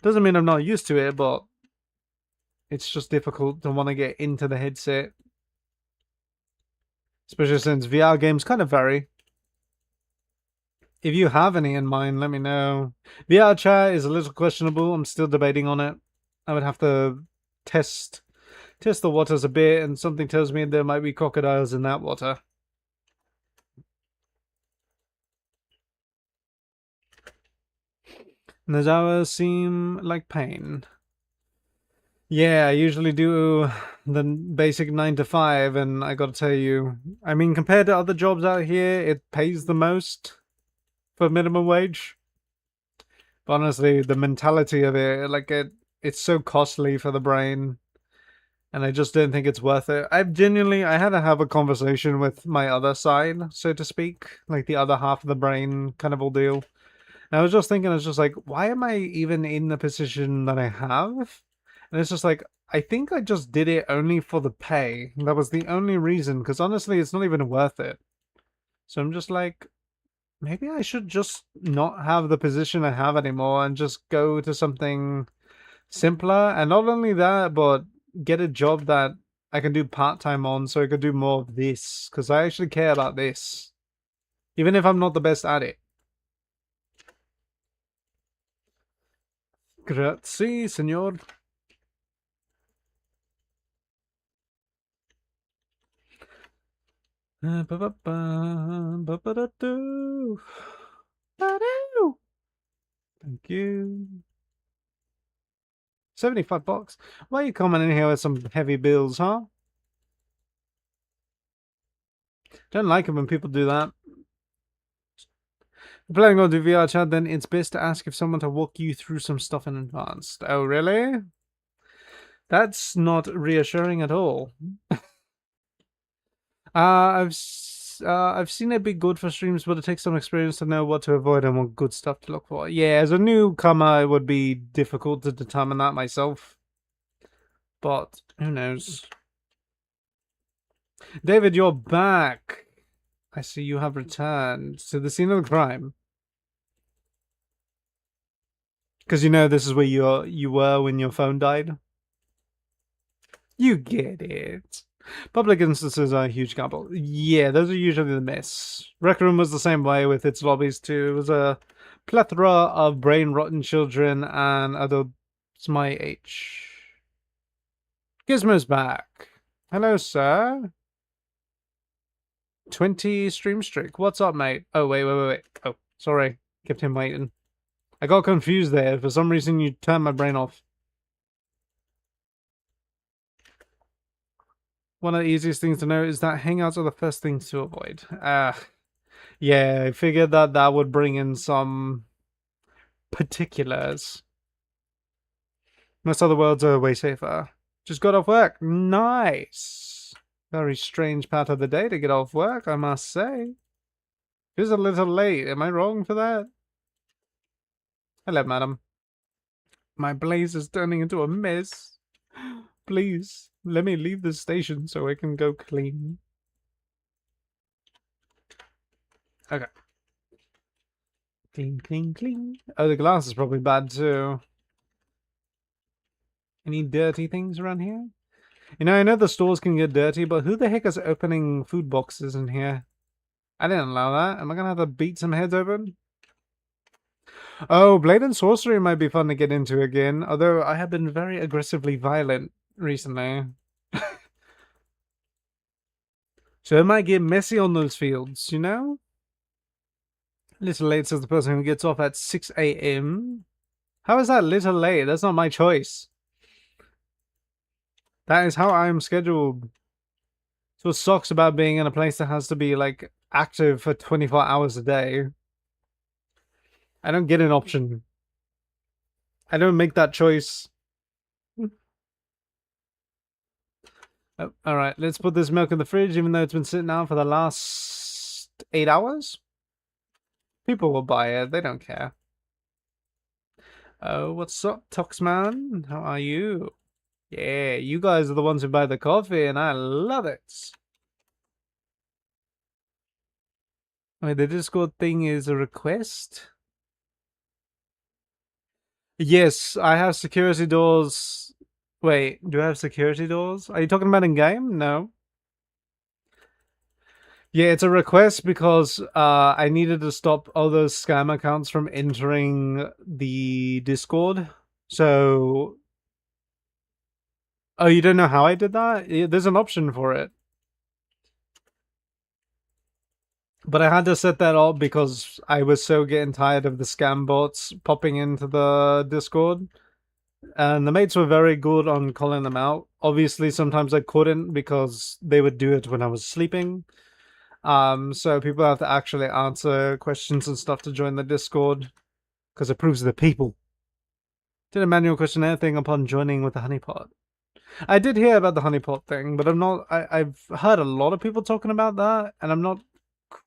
Doesn't mean I'm not used to it, but it's just difficult to want to get into the headset. Especially since VR games kind of vary. If you have any in mind, let me know. VR chat is a little questionable. I'm still debating on it. I would have to test the waters a bit, and something tells me there might be crocodiles in that water. And those hours seem like pain. Yeah, I usually do the basic 9 to 5, and I gotta tell you, I mean, compared to other jobs out here, it pays the most for minimum wage. But honestly, the mentality of it, like it's so costly for the brain, and I just don't think it's worth it. I had to have a conversation with my other side, so to speak, like the other half of the brain kind of ordeal. And I was just thinking, it's just like, why am I even in the position that I have? And it's just like, I think I just did it only for the pay. That was the only reason, because honestly, it's not even worth it. So I'm just like, maybe I should just not have the position I have anymore and just go to something simpler. And not only that, but get a job that I can do part-time on so I could do more of this, because I actually care about this. Even if I'm not the best at it. Grazie, signor. Thank you. 75 bucks. Why are you coming in here with some heavy bills, huh? Don't like it when people do that. If you're planning on the VR chat, then it's best to ask if someone to walk you through some stuff in advance. Oh, really? That's not reassuring at all. I've seen it be good for streams, but it takes some experience to know what to avoid and what good stuff to look for. Yeah, as a newcomer, it would be difficult to determine that myself. But who knows? David, you're back. I see you have returned to the scene of the crime. Because you know this is where you were when your phone died. You get it. Public instances are a huge gamble. Yeah, those are usually the miss. Rec Room was the same way with its lobbies too. It was a plethora of brain-rotten children and adults my age. Gizmo's back. Hello, sir. 20 stream streak. What's up, mate? Oh, wait. Oh, sorry. Kept him waiting. I got confused there. For some reason, you turned my brain off. One of the easiest things to know is that hangouts are the first things to avoid. Yeah, I figured that would bring in some particulars. Most other worlds are way safer. Just got off work. Nice. Very strange part of the day to get off work, I must say. Feels a little late. Am I wrong for that? Hello, madam. My blaze is turning into a mess. Please, let me leave the station so I can go clean. Okay. Clean, clean, clean. Oh, the glass is probably bad too. Any dirty things around here? You know, I know the stores can get dirty, but who the heck is opening food boxes in here? I didn't allow that. Am I gonna have to beat some heads open? Oh, Blade and Sorcery might be fun to get into again, although I have been very aggressively violent recently. So it might get messy on those fields, you know? Little late, says the person who gets off at 6 a.m. How is that little late? That's not my choice. That is how I am scheduled. So it sucks about being in a place that has to be, like, active for 24 hours a day. I don't get an option. I don't make that choice. Oh, alright, let's put this milk in the fridge, even though it's been sitting out for the last 8 hours. People will buy it, they don't care. Oh, what's up, Toxman? How are you? Yeah, you guys are the ones who buy the coffee, and I love it. Wait, the Discord thing is a request? Yes, I have security doors. Wait, do I have security doors? Are you talking about in-game? No. Yeah, it's a request because I needed to stop all those scam accounts from entering the Discord. So... Oh, you don't know how I did that? Yeah, there's an option for it. But I had to set that up because I was so getting tired of the scam bots popping into the Discord. And the mates were very good on calling them out. Obviously, sometimes I couldn't because they would do it when I was sleeping. So people have to actually answer questions and stuff to join the Discord because it proves the people. Did a manual questionnaire thing upon joining with the honeypot. I did hear about the honeypot thing, but I've heard a lot of people talking about that, and I'm not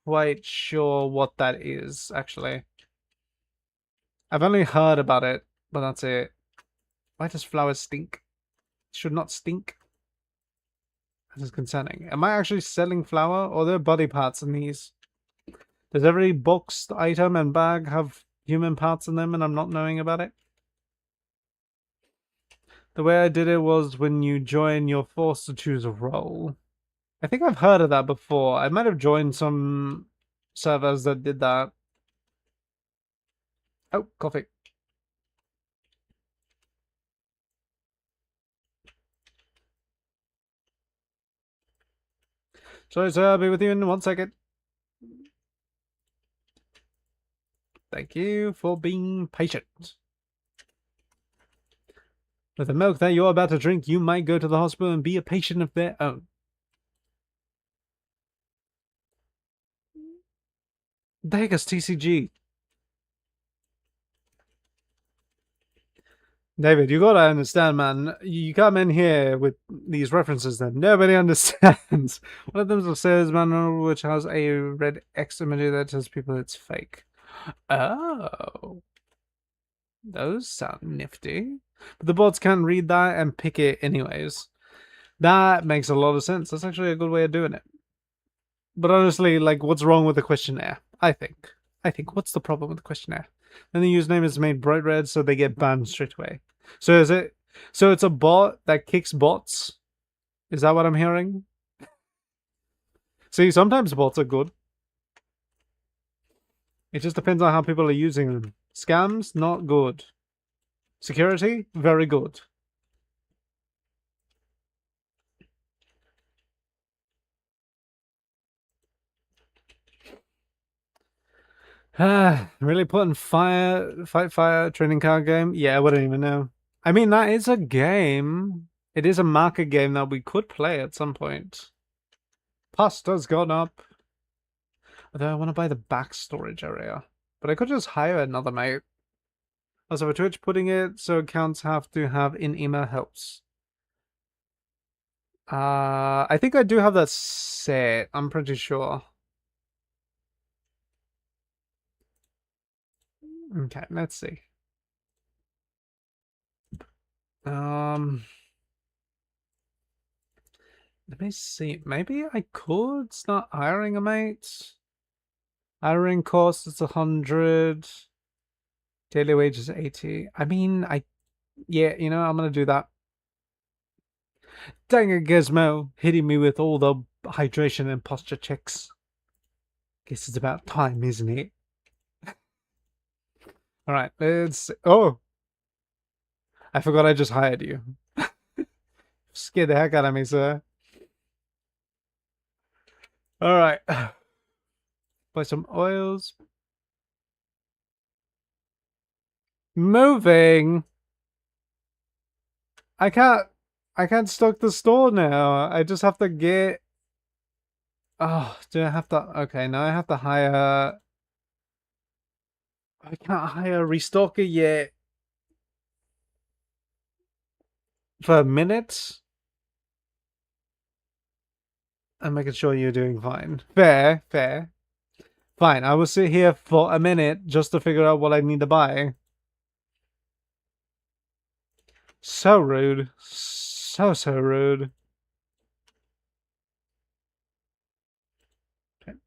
quite sure what that is, actually. I've only heard about it, but that's it. Why does flowers stink? It should not stink. This is concerning. Am I actually selling flour, or are there body parts in these? Does every boxed item and bag have human parts in them and I'm not knowing about it? The way I did it was when you join, you're forced to choose a role. I think I've heard of that before. I might have joined some servers that did that. Oh, coffee. Sorry, sir, I'll be with you in 1 second. Thank you for being patient. With the milk that you're about to drink, you might go to the hospital and be a patient of their own. The heck is TCG? David, you gotta understand, man. You come in here with these references that nobody understands. One of them is a salesman which has a red X emoji that tells people it's fake. Oh. Those sound nifty. But the bots can't read that and pick it anyways. That makes a lot of sense. That's actually a good way of doing it. But honestly, like, what's wrong with the questionnaire? I think, what's the problem with the questionnaire? Then the username is made bright red, so they get banned straight away. So is it? So it's a bot that kicks bots? Is that what I'm hearing? See, sometimes bots are good. It just depends on how people are using them. Scams, not good. Security, very good. Really putting fight fire trading card game? Yeah, I wouldn't even know. I mean, that is a game. It is a market game that we could play at some point. Pasta's gone up. Although I want to buy the back storage area. But I could just hire another mate. Also, for Twitch, putting it so accounts have to have in-email helps. I think I do have that set. I'm pretty sure. Okay, let's see. Let me see. Maybe I could start hiring a mate. Hiring cost is 100. Daily wage is 80. I mean, yeah, you know, I'm gonna do that. Dang it, Gizmo, hitting me with all the hydration and posture checks. Guess it's about time, isn't it? All right, let's. Oh, I forgot I just hired you. Scared the heck out of me, sir. All right. Buy some oils. Moving. I can't. I can't stock the store now. I just have to get. Oh, do I have to? Okay, now I have to hire. I can't hire a restocker yet. For a minute. I'm making sure you're doing fine. Fair, fair. Fine, I will sit here for a minute just to figure out what I need to buy. So rude. So rude. Okay.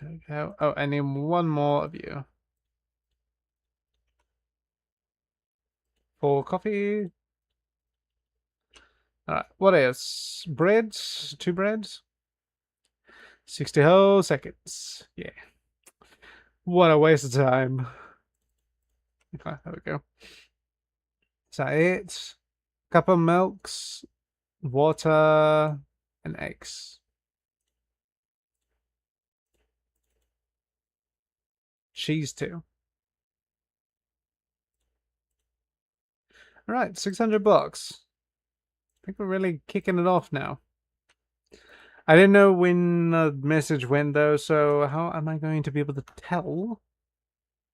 There we go. Oh, I need one more of you. For coffee. Alright, what is? Bread? 2 breads? 60 whole seconds. Yeah. What a waste of time. Okay, there we go. Is that it? Cup of milks, water, and eggs. Cheese too. Alright, 600 bucks. I think we're really kicking it off now. I didn't know when the message went though, so how am I going to be able to tell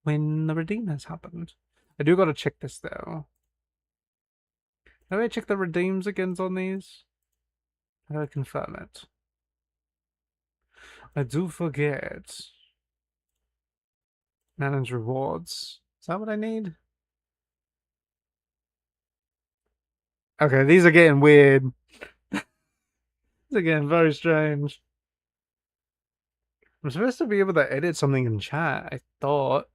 when the redeem has happened? I do gotta check this though. How do I check the redeems again on these? How do I confirm it? I do forget. Manage rewards. Is that what I need? Okay, these are getting weird. These are getting very strange. I'm supposed to be able to edit something in chat, I thought.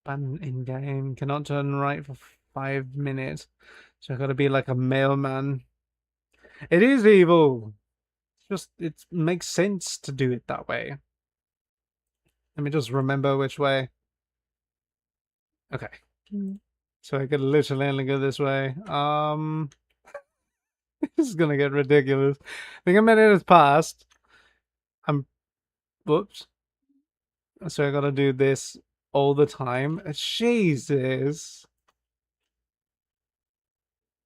Ban in game. Cannot turn right for 5 minutes. So I gotta be like a mailman. It is evil. It's just, it makes sense to do it that way. Let me just remember which way. Okay. So I could literally only go this way. This is gonna get ridiculous. I think a minute has passed. Whoops. So I gotta do this all the time. Jesus.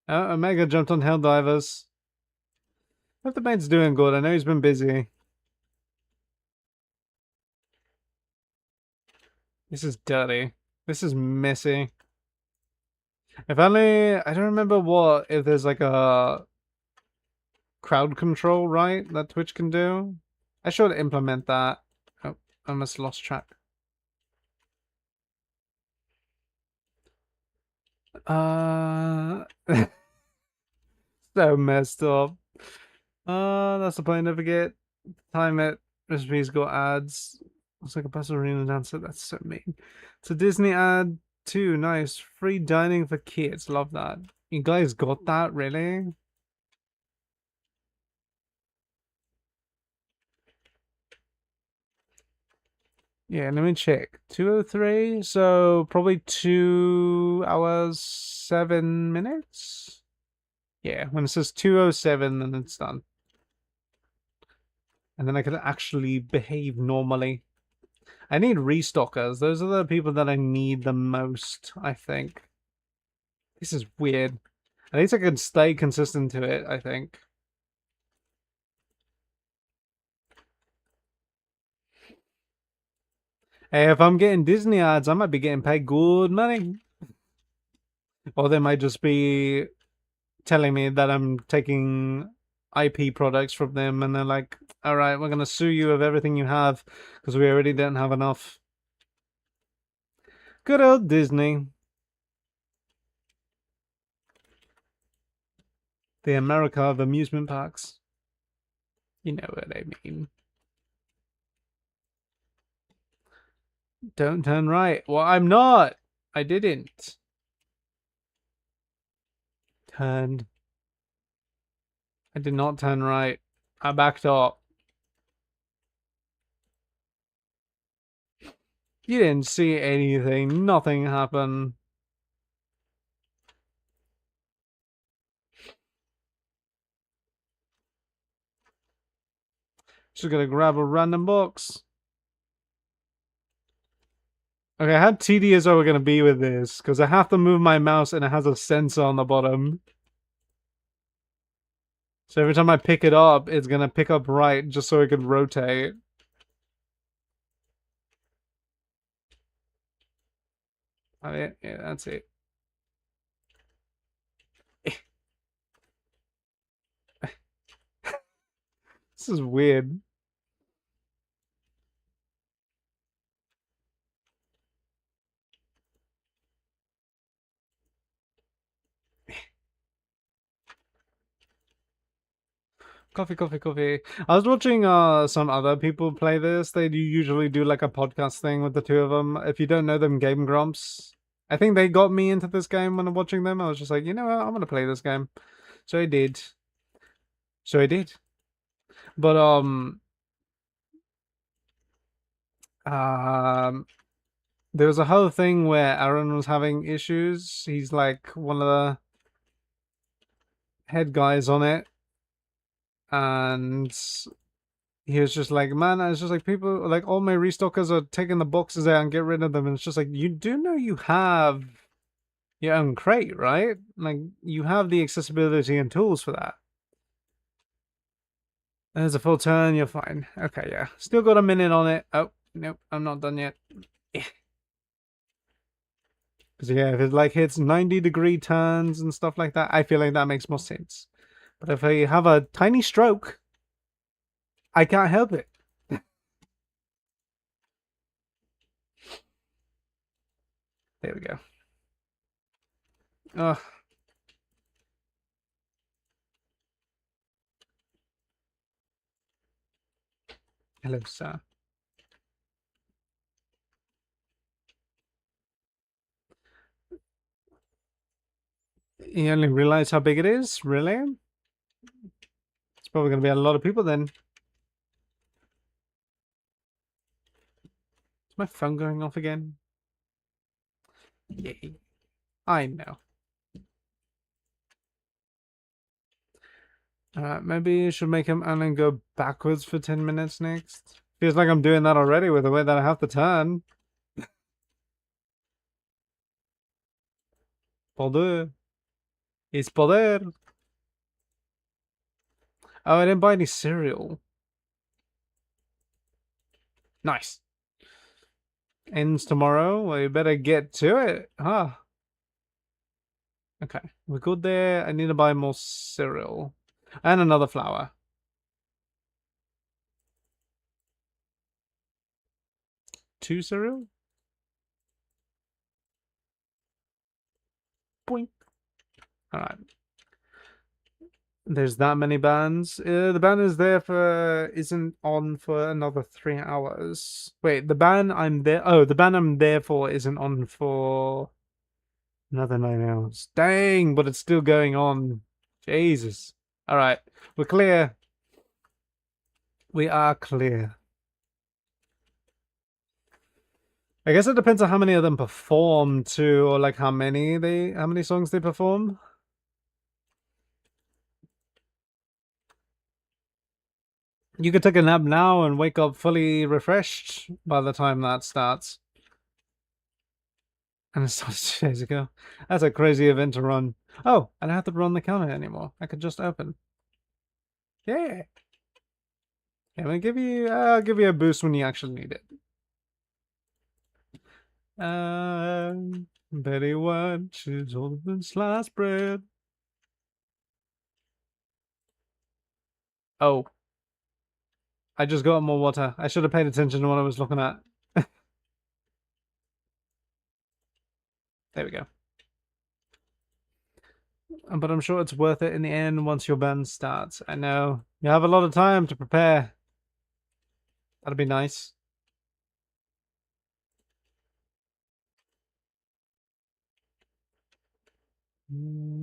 Oh, Omega jumped on Helldivers. Hope the mate's doing good. I know he's been busy. This is dirty. This is messy. If only... I don't remember if there's like a crowd control, right? That Twitch can do. I should implement that. Oh, I almost lost track. So messed up. That's the point. Never forget. Time it. Recipes got ads. Looks like a Paso Arena dancer. That's so mean. It's a Disney ad too. Nice. Free dining for kids. Love that. You guys got that, really? Yeah, let me check. 2:03, so probably 2 hours 7 minutes. Yeah, when it says 2:07, then it's done. And then I can actually behave normally. I need restockers. Those are the people that I need the most, I think. This is weird. At least I can stay consistent to it, I think. Hey, if I'm getting Disney ads, I might be getting paid good money. Or they might just be telling me that I'm taking IP products from them and they're like, all right, we're going to sue you of everything you have because we already didn't have enough. Good old Disney. The America of amusement parks. You know what I mean. Don't turn right. Well, I'm not. I didn't. Turned. I did not turn right. I backed up. You didn't see anything. Nothing happened. Just gonna grab a random box. Okay, how tedious are we gonna be with this? Because I have to move my mouse and it has a sensor on the bottom. So every time I pick it up, it's gonna pick up right just so it can rotate. Yeah, that's it. This is weird. Coffee, coffee, coffee. I was watching some other people play this. They do usually do like a podcast thing with the two of them. If you don't know them, Game Grumps. I think they got me into this game when I'm watching them. I was just like, you know what, I'm gonna play this game. So I did. So I did. But um there was a whole thing where Aaron was having issues. He's like one of the head guys on it. And he was just like, man, it's just like people, like all my restockers are taking the boxes out and get rid of them. And it's just like, you do know you have your own crate, right? Like, you have the accessibility and tools for that. There's a full turn, you're fine. Okay, yeah. Still got a minute on it. Oh, nope, I'm not done yet. Because, yeah, if it like hits 90-degree turns and stuff like that, I feel like that makes more sense. But if I have a tiny stroke, I can't help it. There we go. Ugh. Hello, sir. You only realize how big it is? Really? It's probably going to be a lot of people then. Is my phone going off again? Yay. I know. Maybe you should make him and then go backwards for 10 minutes next. Feels like I'm doing that already with the way that I have to turn. Poder. It's poder. Oh, I didn't buy any cereal. Nice. Ends tomorrow. Well, you better get to it. Huh. Okay. We're good there. I need to buy more cereal. And another flower. Two cereal? Boink. Alright. There's that many bands. The ban is there for isn't on for another 3 hours. Wait, the ban I'm there. Oh, the ban I'm there for isn't on for another 9 hours. Dang, but it's still going on. Jesus. All right, we're clear. We are clear. I guess it depends on how many of them perform too, or like how many songs they perform. You could take a nap now and wake up fully refreshed by the time that starts. And it started 2 days ago. That's a crazy event to run. Oh, I don't have to run the counter anymore. I could just open. Yeah. Yeah, I'll give you a boost when you actually need it. Betty White, she's older than sliced bread. Oh. I just got more water. I should have paid attention to what I was looking at. There we go. But I'm sure it's worth it in the end once your burn starts. I know. You have a lot of time to prepare. That'd be nice.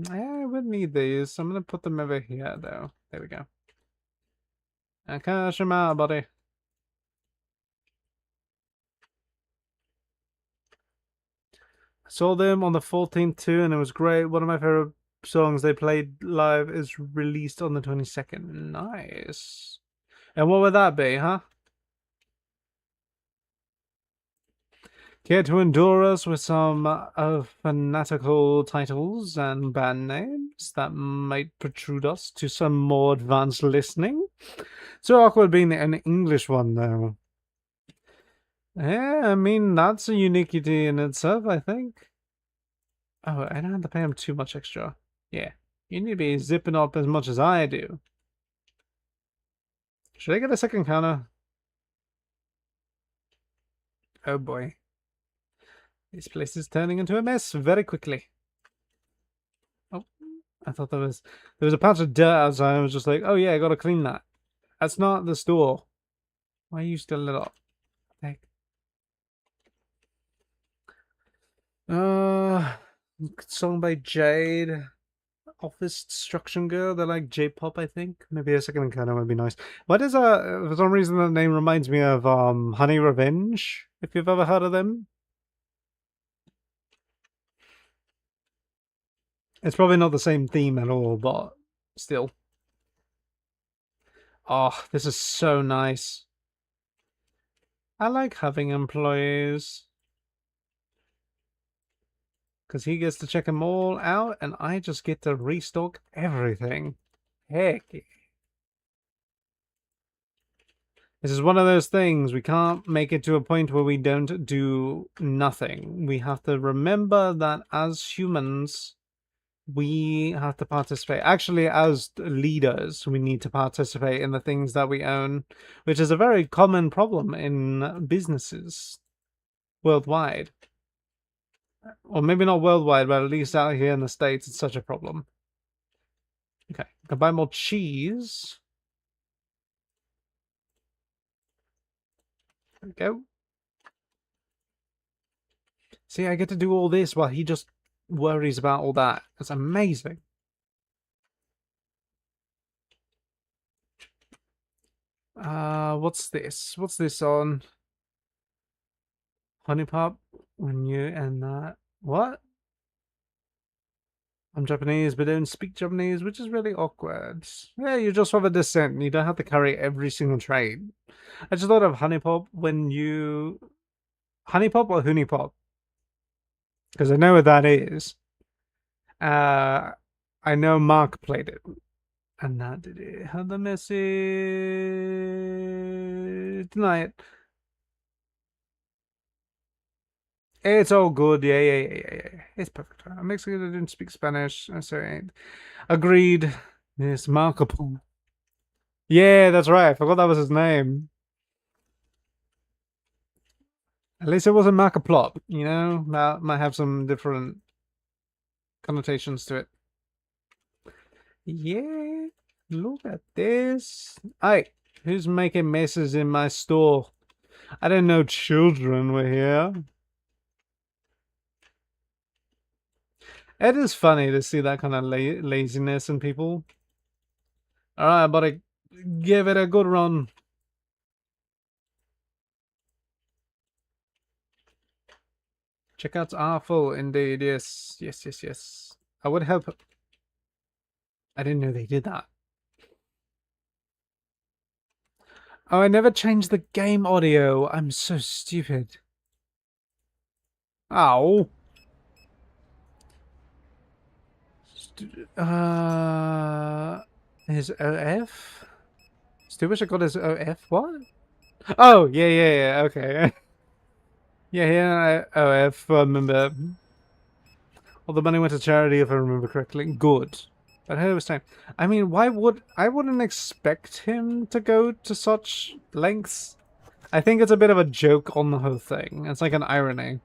I would need these. I'm gonna put them over here, though. There we go. And cash them out, buddy. I saw them on the 14th too, and it was great. One of my favorite songs they played live is released on the 22nd. Nice. And what would that be, huh? Care to endure us with some fanatical titles and band names that might protrude us to some more advanced listening? So awkward being an English one, though. Yeah, I mean, that's a uniquity in itself, I think. Oh, I don't have to pay him too much extra. Yeah, you need to be zipping up as much as I do. Should I get a second counter? Oh boy. This place is turning into a mess very quickly. Oh, I thought there was a patch of dirt outside. I was just like, oh yeah, I gotta clean that. That's not the store. Why are you still lit up? Heck. Song by Jade. Office Destruction Girl. They're like J-pop, I think. Maybe a second encounter would be nice. What is for some reason that name reminds me of Honey Revenge, if you've ever heard of them. It's probably not the same theme at all, but still. Oh, this is so nice. I like having employees. Because he gets to check them all out, and I just get to restock everything. Heck. This is one of those things, we can't make it to a point where we don't do nothing. We have to remember that as humans, we have to participate. Actually, as leaders, we need to participate in the things that we own, which is a very common problem in businesses worldwide. Or maybe not worldwide, but at least out here in the States, it's such a problem. Okay, I can buy more cheese. There we go. See, I get to do all this while he just worries about all that. That's amazing. What's this? What's this on? Honey Pop, when you and that. What? I'm Japanese, but don't speak Japanese, which is really awkward. Yeah, you just have a descent, and you don't have to carry every single trade. I just thought of Honey Pop when you... Honey Pop or Honey Pop? Because I know what that is. I know Mark played it. And that did it. Have the message... Deny it. It's all good. Yeah. It's perfect. I'm Mexican. I didn't speak Spanish. I'm sorry. Agreed. Yes, Marco Polo. Yeah, that's right. I forgot that was his name. At least it wasn't Marco Plop, you know? That might have some different connotations to it. Yeah, look at this. Hey, who's making messes in my store? I didn't know children were here. It is funny to see that kind of laziness in people. Alright, buddy. Give it a good run. Checkouts are full, indeed. Yes. I would help. I didn't know they did that. Oh, I never changed the game audio. I'm so stupid. Ow. His OF? Still wish I got his OF. What? Oh, yeah. Okay. Yeah, OF. I remember. All the money went to charity, if I remember correctly. Good. But I heard it was time. I mean, I wouldn't expect him to go to such lengths. I think it's a bit of a joke on the whole thing. It's like an irony.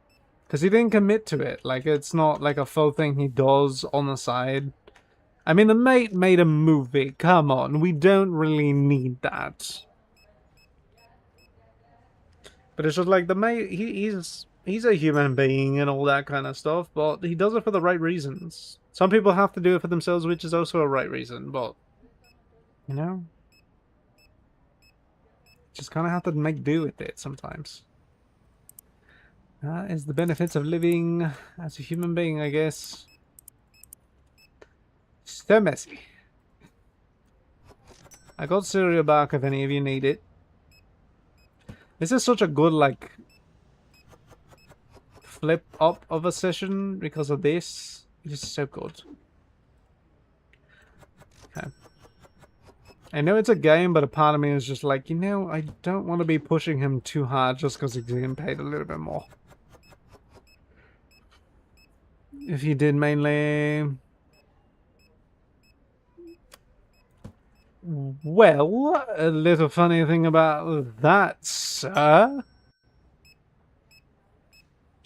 Because he didn't commit to it. Like, it's not like a full thing he does on the side. I mean, the mate made a movie. Come on, we don't really need that. But it's just like the mate, he's a human being and all that kind of stuff, but he does it for the right reasons. Some people have to do it for themselves, which is also a right reason, but, you know, just kind of have to make do with it sometimes. That is the benefits of living as a human being, I guess. So messy. I got cereal back if any of you need it. This is such a good, like, flip up of a session because of this. It is so good. Okay. I know it's a game, but a part of me is just like, you know, I don't want to be pushing him too hard just because he's getting paid a little bit more. If you did mainly... Well, a little funny thing about that, sir.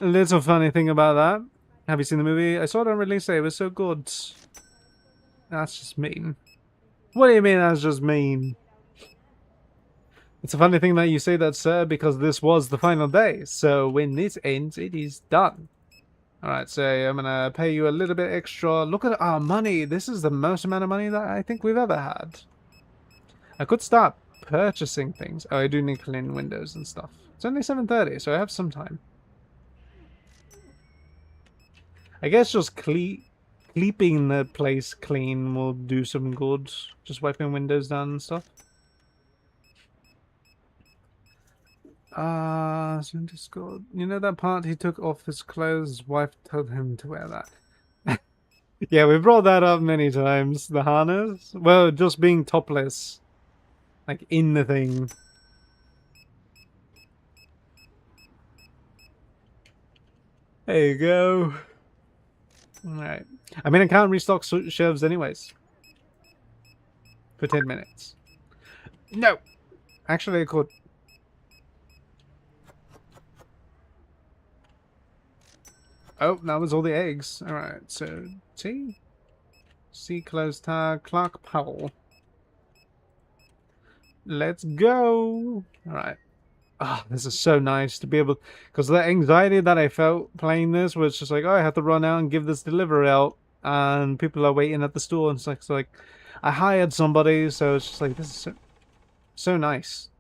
A little funny thing about that. Have you seen the movie? I saw it on release day. It was so good. That's just mean. What do you mean that's just mean? It's a funny thing that you say that, sir, because this was the final day. So when this ends, it is done. Alright, so I'm gonna pay you a little bit extra. Look at our money. This is the most amount of money that I think we've ever had. I could start purchasing things. Oh, I do need to clean windows and stuff. It's only 7:30, so I have some time. I guess just keeping the place clean will do some good. Just wiping windows down and stuff. So in Discord. You know that part he took off his clothes? His wife told him to wear that. Yeah, we brought that up many times. The harness? Well, just being topless. Like, in the thing. There you go. Alright. I mean, I can't restock shelves anyways. For 10 minutes. No! Actually, I could. Oh, that was all the eggs. Alright, so, C closed tag, Clark Powell. Let's go! Alright. Ah, this is so nice to be able... Because the anxiety that I felt playing this was just like, oh, I have to run out and give this delivery out. And people are waiting at the store. And it's like I hired somebody, so it's just like, this is so nice.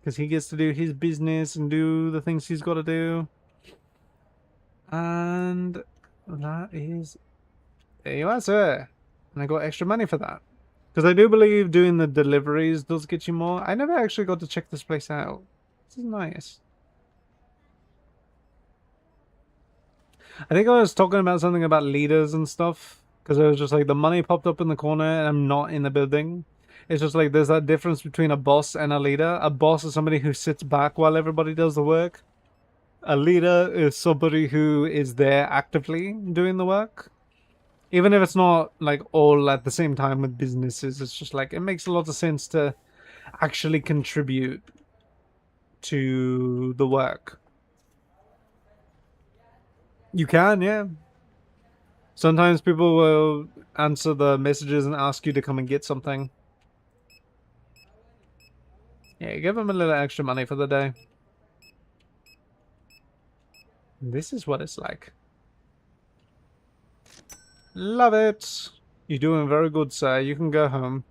Because he gets to do his business and do the things he's got to do. And that is... There you are, sir. And I got extra money for that. Because I do believe doing the deliveries does get you more. I never actually got to check this place out. This is nice. I think I was talking about something about leaders and stuff. Because it was just like the money popped up in the corner and I'm not in the building. It's just like there's that difference between a boss and a leader. A boss is somebody who sits back while everybody does the work. A leader is somebody who is there actively doing the work. Even if it's not like all at the same time with businesses, it's just like it makes a lot of sense to actually contribute to the work. You can, yeah. Sometimes people will answer the messages and ask you to come and get something. Yeah, give them a little extra money for the day. This is what it's like. Love it. You're doing very good, sir. You can go home.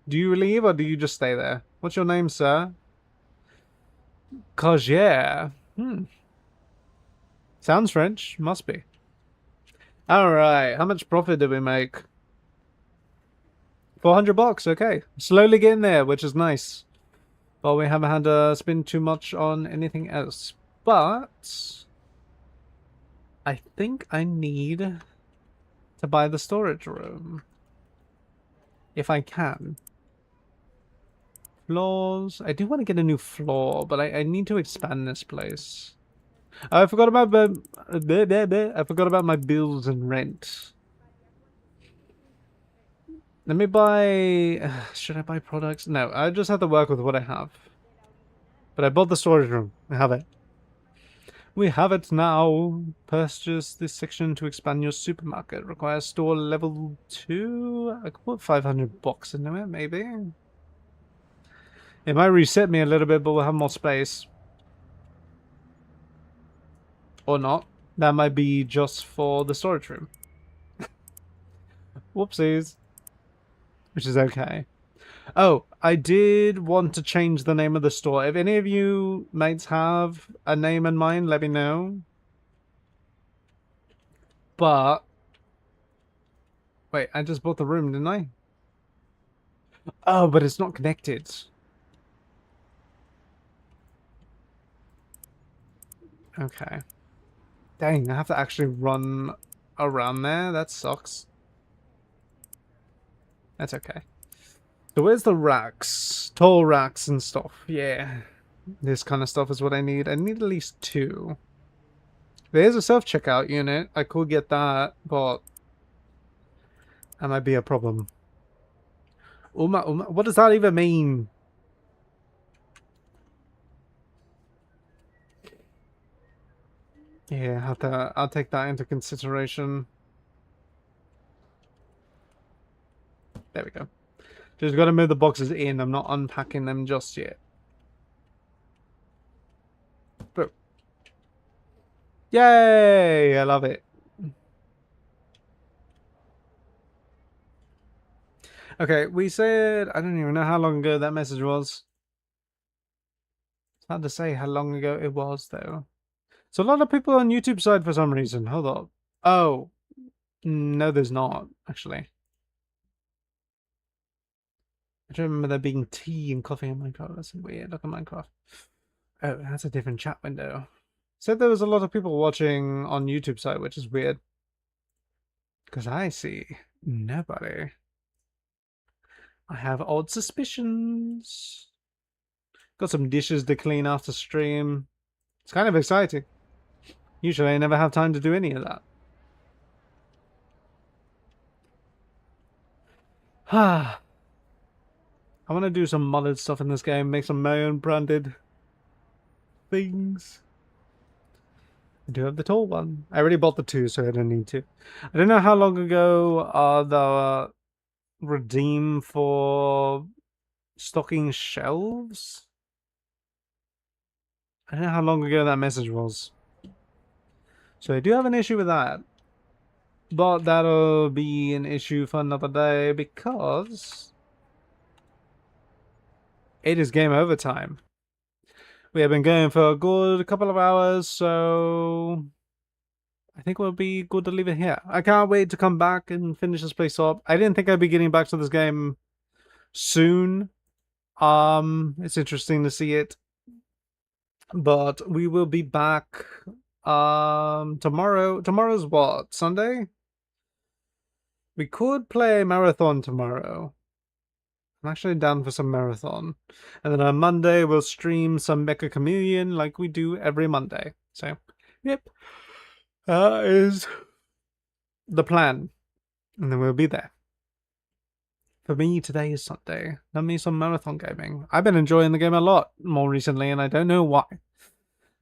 Do you leave or do you just stay there? What's your name, sir? Cogier. Sounds French. Must be. Alright. How much profit did we make? 400 bucks. Okay. Slowly getting there, which is nice. But we haven't had to spend too much on anything else. But... I think I need to buy the storage room. If I can. Floors. I do want to get a new floor, but I need to expand this place. I forgot about I forgot about my bills and rent. Let me buy... should I buy products? No, I just have to work with what I have. But I bought the storage room. I have it. We have it now. Purchase this section to expand your supermarket. Requires store level 2. I could put 500 bucks into it, maybe. It might reset me a little bit, but we'll have more space. Or not. That might be just for the storage room. Whoopsies. Which is okay. Oh, I did want to change the name of the store. If any of you mates have a name in mind, let me know. But... Wait, I just bought the room, didn't I? Oh, but it's not connected. Okay. Dang, I have to actually run around there? That sucks. That's okay. So where's the racks? Tall racks and stuff. Yeah. This kind of stuff is what I need. I need at least 2. There's a self-checkout unit. I could get that, but that might be a problem. What does that even mean? Yeah, I'll take that into consideration. There we go. Just got to move the boxes in. I'm not unpacking them just yet. Boom. Yay! I love it. Okay, we said... I don't even know how long ago that message was. It's hard to say how long ago it was, though. So a lot of people on YouTube side for some reason. Hold up. Oh. No, there's not, actually. I don't remember there being tea and coffee in Minecraft. That's weird. Look at Minecraft. Oh, that's a different chat window. Said there was a lot of people watching on YouTube side, which is weird. Because I see nobody. I have odd suspicions. Got some dishes to clean after stream. It's kind of exciting. Usually I never have time to do any of that. I want to do some modded stuff in this game. Make some my own branded things. I do have the tall one. I already bought the 2, so I don't need to. I don't know how long ago the redeem for stocking shelves. I don't know how long ago that message was. So I do have an issue with that. But that'll be an issue for another day because it is game over time. We have been going for a good couple of hours, so I think we'll be good to leave it here. I can't wait to come back and finish this place up. I didn't think I'd be getting back to this game soon. It's interesting to see it. But we will be back tomorrow. Tomorrow's what? Sunday? We could play marathon tomorrow. I'm actually down for some marathon. And then on Monday, we'll stream some Mecha Chameleon like we do every Monday. So, yep. That is the plan. And then we'll be there. For me, today is Sunday. Love me some marathon gaming. I've been enjoying the game a lot more recently, and I don't know why.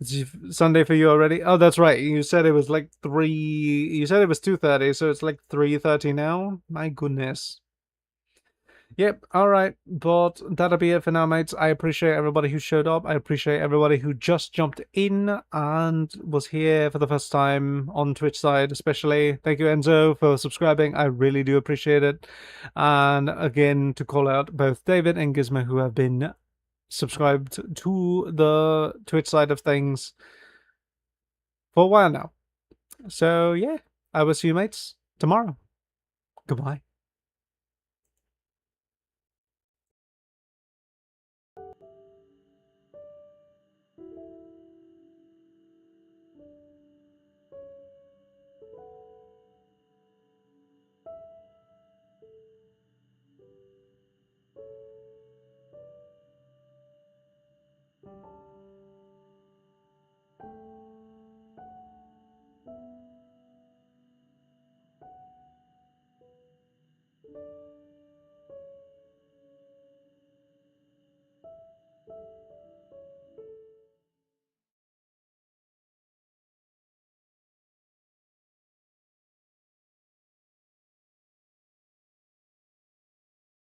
It's Sunday for you already? Oh, that's right. You said it was like 3... You said it was 2:30, so it's like 3:30 now? My goodness. Yep, alright, but that'll be it for now, mates. I appreciate everybody who showed up. I appreciate everybody who just jumped in and was here for the first time on Twitch side, especially. Thank you, Enzo, for subscribing. I really do appreciate it. And again, to call out both David and Gizmo, who have been subscribed to the Twitch side of things for a while now. So, yeah, I will see you, mates, tomorrow. Goodbye.